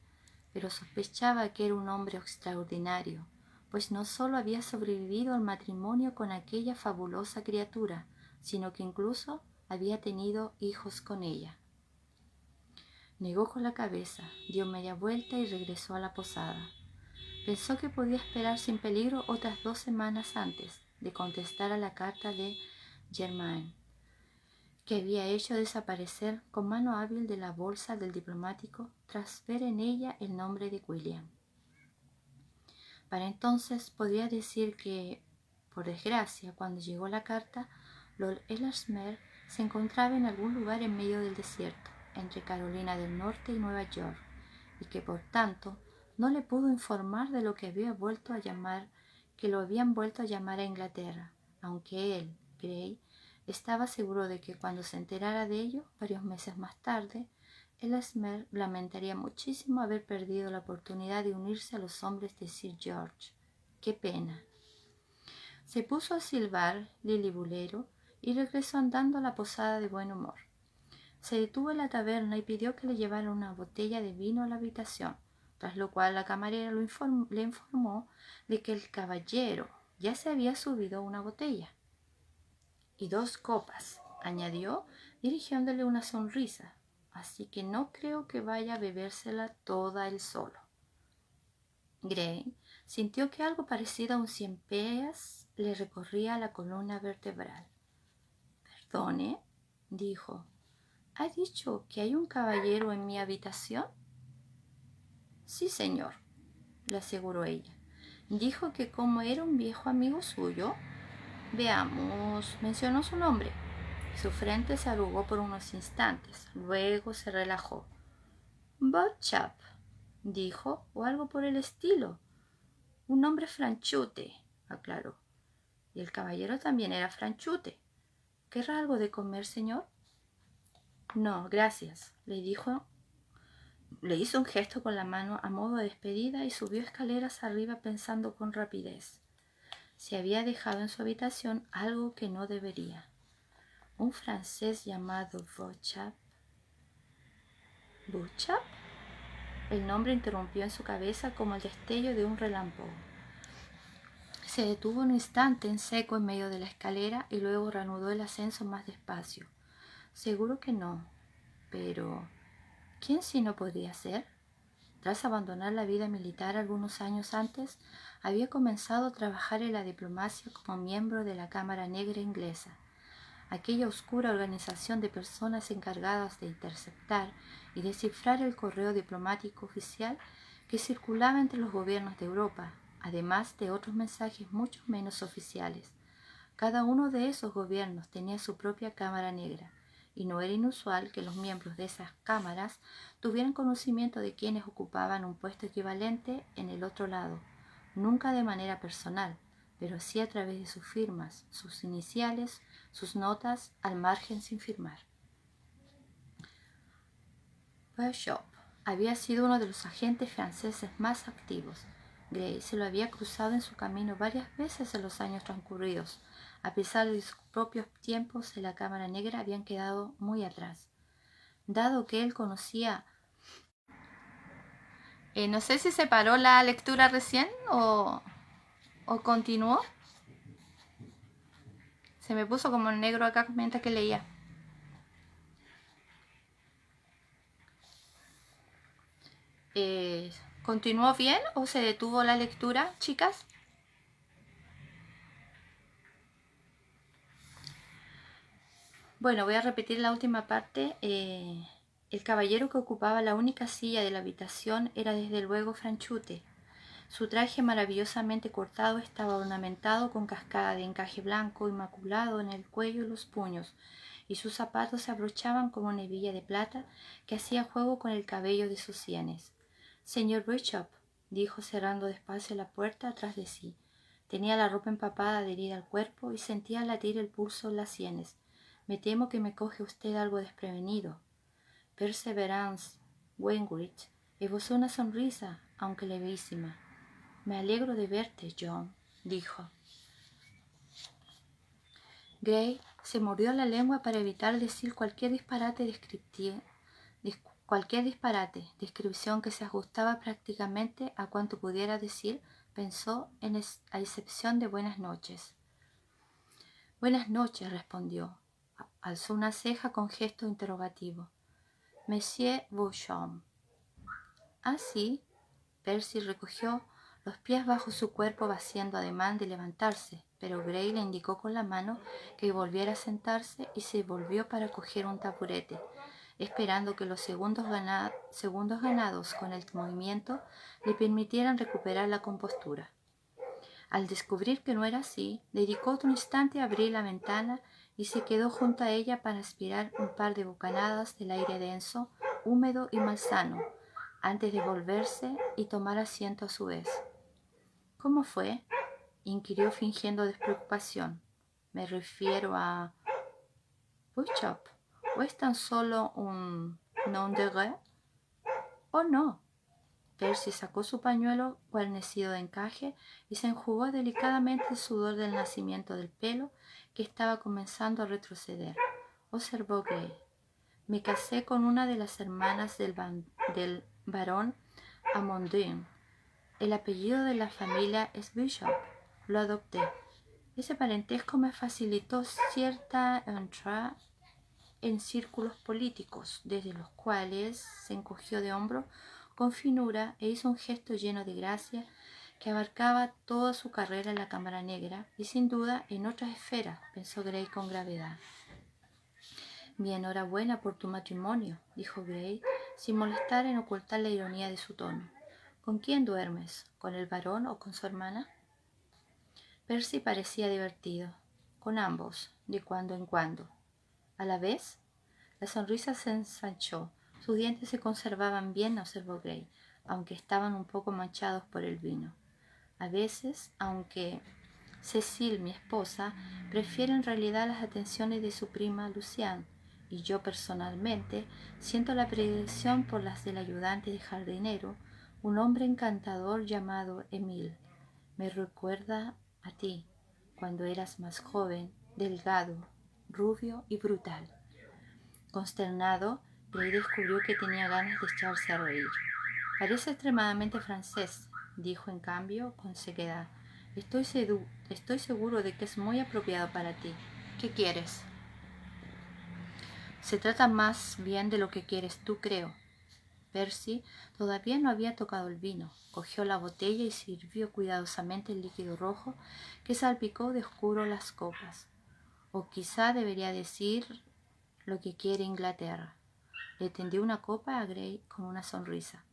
pero sospechaba que era un hombre extraordinario, pues no solo había sobrevivido al matrimonio con aquella fabulosa criatura, sino que incluso había tenido hijos con ella. Negó con la cabeza, dio media vuelta y regresó a la posada. Pensó que podía esperar sin peligro otras 2 semanas antes de contestar a la carta de Germain, que había hecho desaparecer con mano hábil de la bolsa del diplomático tras ver en ella el nombre de William. Para entonces podría decir que, por desgracia, cuando llegó la carta, Lord Ellesmere se encontraba en algún lugar en medio del desierto, entre Carolina del Norte y Nueva York, y que por tanto no le pudo informar de lo que lo habían vuelto a llamar a Inglaterra, aunque él, Gray, estaba seguro de que cuando se enterara de ello, varios meses más tarde, Ellesmere lamentaría muchísimo haber perdido la oportunidad de unirse a los hombres de Sir George. ¡Qué pena! Se puso a silbar Lilibulero y regresó andando a la posada de buen humor. Se detuvo en la taberna y pidió que le llevaran una botella de vino a la habitación, tras lo cual la camarera le informó de que el caballero ya se había subido una botella. «Y 2 copas», añadió, dirigiéndole una sonrisa, «así que no creo que vaya a bebérsela toda él solo». Gray sintió que algo parecido a un 100 pies le recorría la columna vertebral. «Perdone», dijo, «¿ha dicho que hay un caballero en mi habitación?» «Sí, señor», le aseguró ella. «Dijo que como era un viejo amigo suyo». «Veamos», mencionó su nombre. Su frente se arrugó por unos instantes, luego se relajó. «Beauchamp», dijo, «o algo por el estilo. Un hombre franchute», aclaró. «Y el caballero también era franchute. ¿Querrá algo de comer, señor?» «No, gracias», le dijo. Le hizo un gesto con la mano a modo de despedida y subió escaleras arriba pensando con rapidez. Se había dejado en su habitación algo que no debería. Un francés llamado Beauchamp. ¿Beauchamp? El nombre interrumpió en su cabeza como el destello de un relámpago. Se detuvo un instante en seco en medio de la escalera y luego reanudó el ascenso más despacio. Seguro que no, pero ¿quién si no podría ser? Tras abandonar la vida militar algunos años antes, había comenzado a trabajar en la diplomacia como miembro de la Cámara Negra inglesa, aquella oscura organización de personas encargadas de interceptar y descifrar el correo diplomático oficial que circulaba entre los gobiernos de Europa, además de otros mensajes mucho menos oficiales. Cada uno de esos gobiernos tenía su propia Cámara Negra, y no era inusual que los miembros de esas cámaras tuvieran conocimiento de quienes ocupaban un puesto equivalente en el otro lado, nunca de manera personal, pero sí a través de sus firmas, sus iniciales, sus notas al margen sin firmar. Bishop había sido uno de los agentes franceses más activos. Gray se lo había cruzado en su camino varias veces en los años transcurridos, a pesar de que sus propios tiempos en la Cámara Negra habían quedado muy atrás. Dado que él conocía... no sé si se paró la lectura recién o continuó. Se me puso como en negro acá mientras que leía. ¿Continuó bien o se detuvo la lectura, chicas? Bueno, voy a repetir la última parte. El caballero que ocupaba la única silla de la habitación era desde luego Franchute. Su traje maravillosamente cortado estaba ornamentado con cascada de encaje blanco inmaculado en el cuello y los puños, y sus zapatos se abrochaban como una hebilla de plata que hacía juego con el cabello de sus sienes. «Señor Bishop», dijo cerrando despacio la puerta atrás de sí. Tenía la ropa empapada adherida al cuerpo y sentía latir el pulso en las sienes. «Me temo que me coge usted algo desprevenido». Perseverance Wainwright esbozó una sonrisa, aunque levísima. «Me alegro de verte, John», dijo. Gray se mordió la lengua para evitar decir cualquier disparate descripción que se ajustaba prácticamente a cuanto pudiera decir, pensó, a excepción de buenas noches. «Buenas noches», respondió. Alzó una ceja con gesto interrogativo. «Monsieur Beauchamp». «Ah, sí». Percy recogió los pies bajo su cuerpo haciendo ademán de levantarse, pero Gray le indicó con la mano que volviera a sentarse y se volvió para coger un taburete, esperando que los segundos ganados con el movimiento le permitieran recuperar la compostura. Al descubrir que no era así, dedicó otro instante a abrir la ventana y se quedó junto a ella para aspirar un par de bocanadas del aire denso, húmedo y malsano, antes de volverse y tomar asiento a su vez. «¿Cómo fue?», inquirió fingiendo despreocupación. «Me refiero a... Bishop, ¿o es tan solo un nom de guerre? ¿O no?» Percy sacó su pañuelo guarnecido de encaje y se enjugó delicadamente el sudor del nacimiento del pelo que estaba comenzando a retroceder. Observó Gray. «Me casé con una de las hermanas del barón Amondoin. El apellido de la familia es Bishop. Lo adopté. Ese parentesco me facilitó cierta entrada en círculos políticos, desde los cuales se encogió de hombros con finura e hizo un gesto lleno de gracia que abarcaba toda su carrera en la Cámara Negra y sin duda en otras esferas», pensó Gray con gravedad. «Mi enhorabuena por tu matrimonio», dijo Gray, sin molestar en ocultar la ironía de su tono. «¿Con quién duermes? ¿Con el barón o con su hermana?» Percy parecía divertido. «Con ambos, de cuando en cuando». «¿A la vez?» La sonrisa se ensanchó. Sus dientes se conservaban bien, observó Gray, aunque estaban un poco manchados por el vino. «A veces, aunque Cecile, mi esposa, prefiere en realidad las atenciones de su prima Luciane, y yo personalmente siento la predilección por las del ayudante de jardinero, un hombre encantador llamado Emile. Me recuerda a ti, cuando eras más joven, delgado, rubio y brutal». Consternado, Gray descubrió que tenía ganas de echarse a reír. «Parece extremadamente francés», dijo en cambio con sequedad. Estoy seguro de que es muy apropiado para ti. ¿Qué quieres?» «Se trata más bien de lo que quieres tú, creo». Percy todavía no había tocado el vino. Cogió la botella y sirvió cuidadosamente el líquido rojo que salpicó de oscuro las copas. O quizá debería decir lo que quiere Inglaterra. Le tendió una copa a Gray con una sonrisa.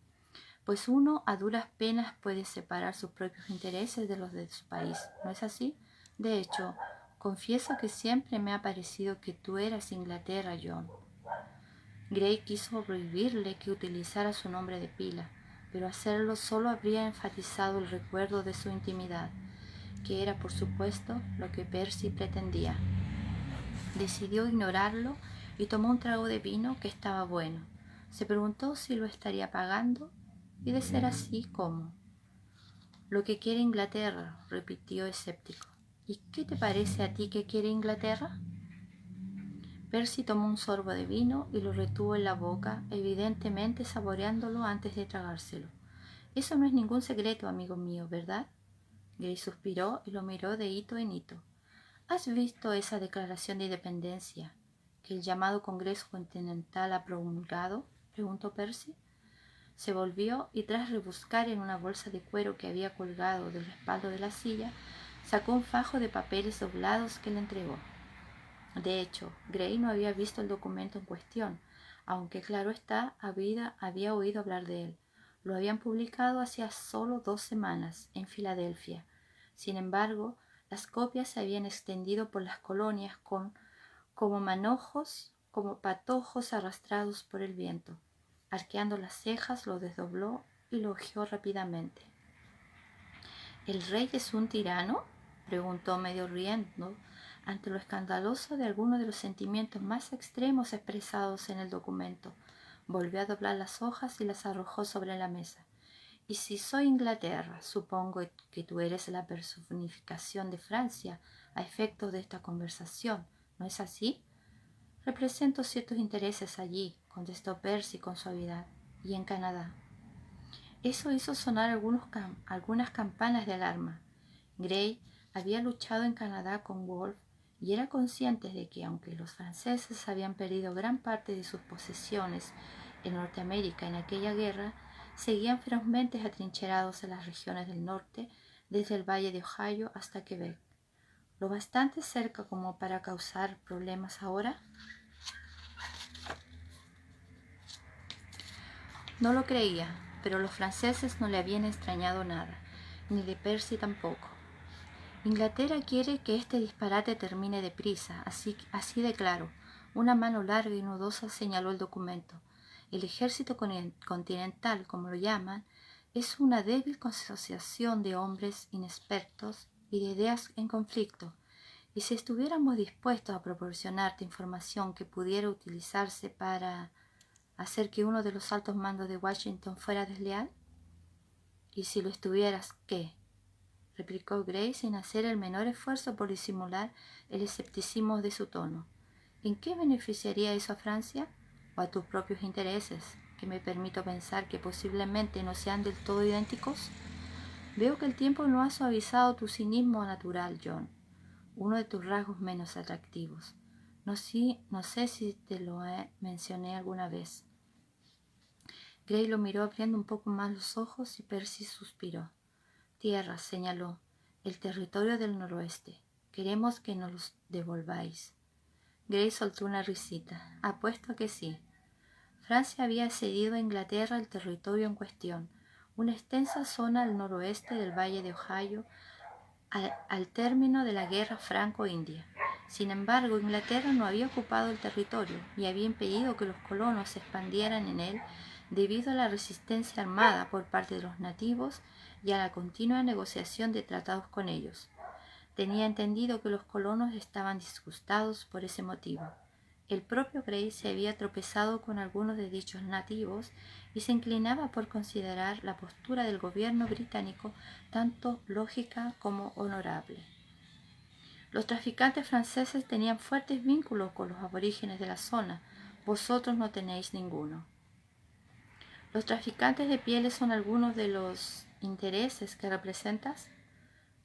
Pues uno a duras penas puede separar sus propios intereses de los de su país, ¿no es así? De hecho, confieso que siempre me ha parecido que tú eras Inglaterra, John. Gray quiso prohibirle que utilizara su nombre de pila, pero hacerlo solo habría enfatizado el recuerdo de su intimidad, que era por supuesto lo que Percy pretendía. Decidió ignorarlo y tomó un trago de vino que estaba bueno. Se preguntó si lo estaría pagando y, de ser así, ¿cómo? Lo que quiere Inglaterra, repitió escéptico. ¿Y qué te parece a ti que quiere Inglaterra? Percy tomó un sorbo de vino y lo retuvo en la boca, evidentemente saboreándolo antes de tragárselo. Eso no es ningún secreto, amigo mío, ¿verdad? Gray suspiró y lo miró de hito en hito. ¿Has visto esa declaración de independencia que el llamado Congreso Continental ha promulgado? Preguntó Percy. Se volvió y, tras rebuscar en una bolsa de cuero que había colgado del respaldo de la silla, sacó un fajo de papeles doblados que le entregó. De hecho, Gray no había visto el documento en cuestión, aunque claro está, había oído hablar de él. Lo habían publicado hacía solo 2 semanas en Filadelfia. Sin embargo, las copias se habían extendido por las colonias como manojos, como patojos arrastrados por el viento. Arqueando las cejas, lo desdobló y lo hojeó rápidamente. ¿El rey es un tirano?, preguntó medio riendo ante lo escandaloso de algunos de los sentimientos más extremos expresados en el documento. Volvió a doblar las hojas y las arrojó sobre la mesa. Y si soy Inglaterra, supongo que tú eres la personificación de Francia a efectos de esta conversación, ¿no es así? Represento ciertos intereses allí, contestó Percy con suavidad, y en Canadá. Eso hizo sonar algunas campanas de alarma. Gray había luchado en Canadá con Wolfe y era consciente de que, aunque los franceses habían perdido gran parte de sus posesiones en Norteamérica en aquella guerra, seguían ferozmente atrincherados en las regiones del norte, desde el valle de Ohio hasta Quebec. ¿Lo bastante cerca como para causar problemas ahora? No lo creía, pero los franceses no le habían extrañado nada, ni de Percy tampoco. Inglaterra quiere que este disparate termine deprisa, así de claro. Una mano larga y nudosa señaló el documento. El ejército continental, como lo llaman, es una débil asociación de hombres inexpertos y de ideas en conflicto. Y si estuviéramos dispuestos a proporcionarte información que pudiera utilizarse para hacer que uno de los altos mandos de Washington fuera desleal. ¿Y si lo estuvieras, qué?, replicó Gray sin hacer el menor esfuerzo por disimular el escepticismo de su tono. ¿En qué beneficiaría eso a Francia o a tus propios intereses, que me permito pensar que posiblemente no sean del todo idénticos? Veo que el tiempo no ha suavizado tu cinismo natural, John, uno de tus rasgos menos atractivos. No sé si te lo mencioné alguna vez. Gray lo miró abriendo un poco más los ojos y Percy suspiró. Tierra, señaló, el territorio del noroeste. Queremos que nos los devolváis. Gray soltó una risita. Apuesto a que sí. Francia había cedido a Inglaterra el territorio en cuestión, una extensa zona al noroeste del valle de Ohio, al término de la guerra franco-india. Sin embargo, Inglaterra no había ocupado el territorio y había impedido que los colonos se expandieran en él debido a la resistencia armada por parte de los nativos y a la continua negociación de tratados con ellos. Tenía entendido que los colonos estaban disgustados por ese motivo. El propio Gray se había tropezado con algunos de dichos nativos y se inclinaba por considerar la postura del gobierno británico tanto lógica como honorable. Los traficantes franceses tenían fuertes vínculos con los aborígenes de la zona. Vosotros no tenéis ninguno. ¿Los traficantes de pieles son algunos de los intereses que representas?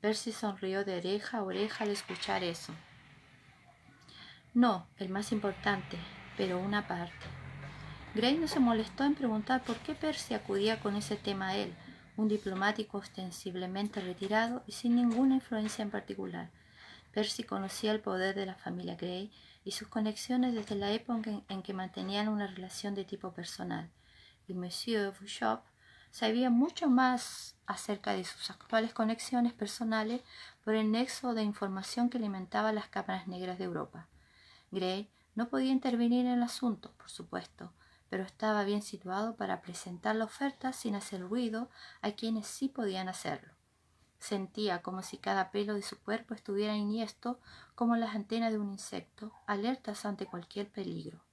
Percy sonrió de oreja a oreja al escuchar eso. No, el más importante, pero una parte. Gray no se molestó en preguntar por qué Percy acudía con ese tema a él, un diplomático ostensiblemente retirado y sin ninguna influencia en particular. Percy conocía el poder de la familia Gray y sus conexiones desde la época en que mantenían una relación de tipo personal, y Monsieur Bishop sabía mucho más acerca de sus actuales conexiones personales por el nexo de información que alimentaba las cámaras negras de Europa. Gray no podía intervenir en el asunto, por supuesto, pero estaba bien situado para presentar la oferta sin hacer ruido a quienes sí podían hacerlo. Sentía como si cada pelo de su cuerpo estuviera enhiesto como las antenas de un insecto, alertas ante cualquier peligro.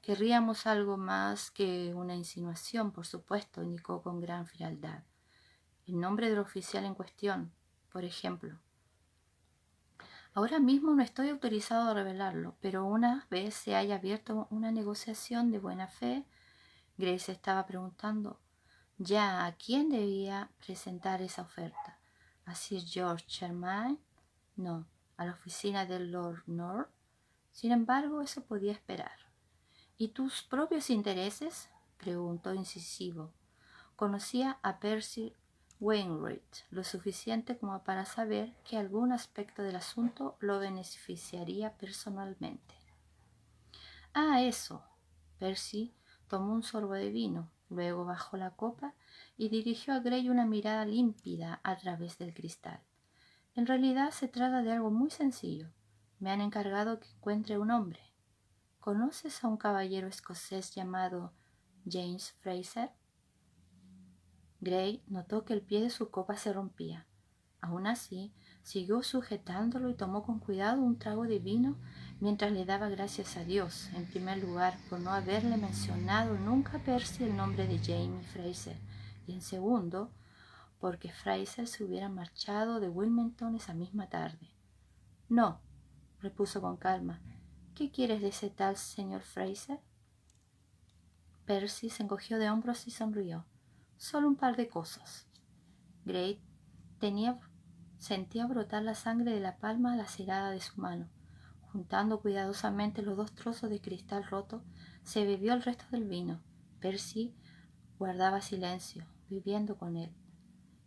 Querríamos algo más que una insinuación, por supuesto, indicó con gran frialdad. El nombre del oficial en cuestión, por ejemplo. Ahora mismo no estoy autorizado a revelarlo, pero una vez se haya abierto una negociación de buena fe, Grace estaba preguntando ya a quién debía presentar esa oferta. ¿A Sir George Germain? No, a la oficina del Lord North. Sin embargo, eso podía esperar. ¿Y tus propios intereses? Preguntó incisivo. Conocía a Percy Wainwright lo suficiente como para saber que algún aspecto del asunto lo beneficiaría personalmente. Ah, eso. Percy tomó un sorbo de vino, luego bajó la copa y dirigió a Gray una mirada límpida a través del cristal. En realidad se trata de algo muy sencillo. Me han encargado que encuentre un hombre. ¿Conoces a un caballero escocés llamado James Fraser? Gray notó que el pie de su copa se rompía. Aun así, siguió sujetándolo y tomó con cuidado un trago de vino mientras le daba gracias a Dios, en primer lugar, por no haberle mencionado nunca a Percy el nombre de James Fraser, y en segundo, porque Fraser se hubiera marchado de Wilmington esa misma tarde. No, repuso con calma. ¿Qué quieres de ese tal señor Fraser? Percy se encogió de hombros y sonrió. Solo un par de cosas. Gray sentía brotar la sangre de la palma lacerada de su mano. Juntando cuidadosamente los dos trozos de cristal roto, se bebió el resto del vino. Percy guardaba silencio, viviendo con él.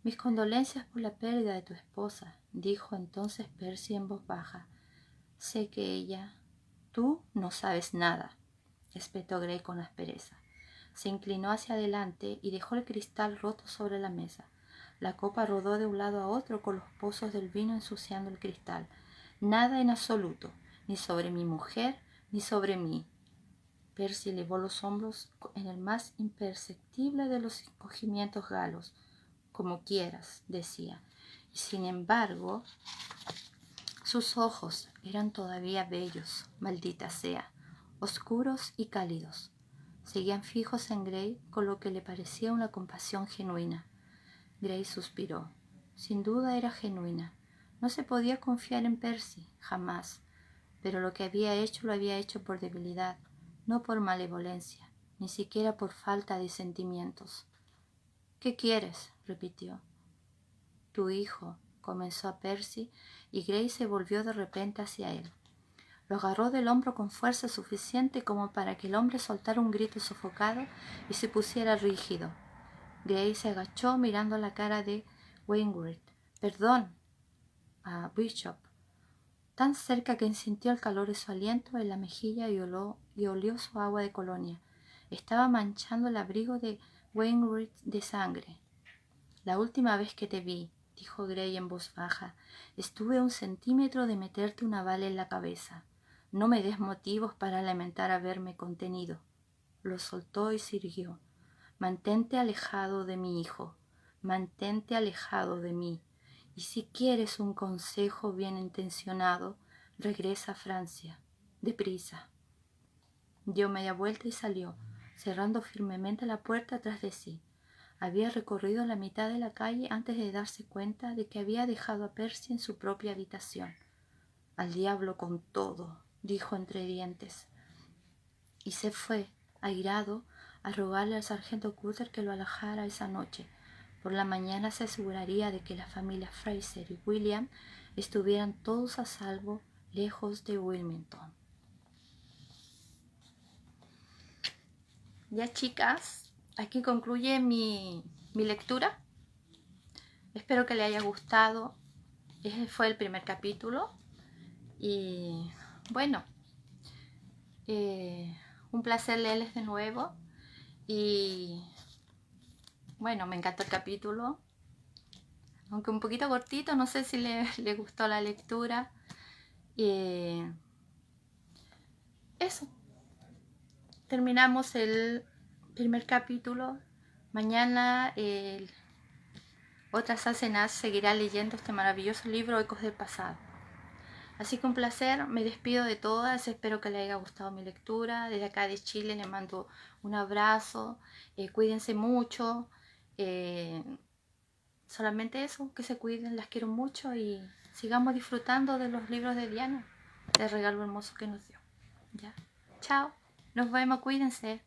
Mis condolencias por la pérdida de tu esposa, dijo entonces Percy en voz baja. Sé que ella... Tú no sabes nada, espetó Gray con aspereza. Se inclinó hacia adelante y dejó el cristal roto sobre la mesa. La copa rodó de un lado a otro con los pozos del vino ensuciando el cristal. Nada en absoluto, ni sobre mi mujer, ni sobre mí. Percy elevó los hombros en el más imperceptible de los encogimientos galos. Como quieras, decía. Y sin embargo, sus ojos eran todavía bellos, maldita sea, oscuros y cálidos. Seguían fijos en Gray con lo que le parecía una compasión genuina. Gray suspiró. Sin duda era genuina. No se podía confiar en Percy, jamás. Pero lo que había hecho lo había hecho por debilidad, no por malevolencia, ni siquiera por falta de sentimientos. ¿Qué quieres? Repitió. Tu hijo, comenzó a Percy, y Gray se volvió de repente hacia él. Lo agarró del hombro con fuerza suficiente como para que el hombre soltara un grito sofocado y se pusiera rígido. Gray se agachó mirando la cara de Wainwright. Perdón, a Bishop, tan cerca que sintió el calor de su aliento en la mejilla y olió su agua de colonia. Estaba manchando el abrigo de Wainwright de sangre. La última vez que te vi, dijo Gray en voz baja, estuve a 1 centímetro de meterte una bala en la cabeza. No me des motivos para lamentar haberme contenido. Lo soltó y siguió. Mantente alejado de mi hijo. Mantente alejado de mí. Y si quieres un consejo bien intencionado, regresa a Francia. Deprisa. Dio media vuelta y salió, cerrando firmemente la puerta tras de sí. Había recorrido la mitad de la calle antes de darse cuenta de que había dejado a Percy en su propia habitación. Al diablo con todo, dijo entre dientes. Y se fue, airado, a rogarle al sargento Cutter que lo alojara esa noche. Por la mañana se aseguraría de que la familia Fraser y William estuvieran todos a salvo, lejos de Wilmington. Ya, chicas, aquí concluye mi lectura. Espero que le haya gustado. Ese fue el primer capítulo. Y bueno, un placer leerles de nuevo. Y bueno, me encantó el capítulo. Aunque un poquito cortito, no sé si le gustó la lectura. Eso. Terminamos el primer capítulo. Mañana otras Asenas seguirá leyendo este maravilloso libro Ecos del Pasado. Así que un placer, me despido de todas, espero que les haya gustado mi lectura. Desde acá de Chile les mando un abrazo, cuídense mucho, solamente eso, que se cuiden, las quiero mucho y sigamos disfrutando de los libros de Diana, del regalo hermoso que nos dio. ¿Ya? Chao, nos vemos, cuídense.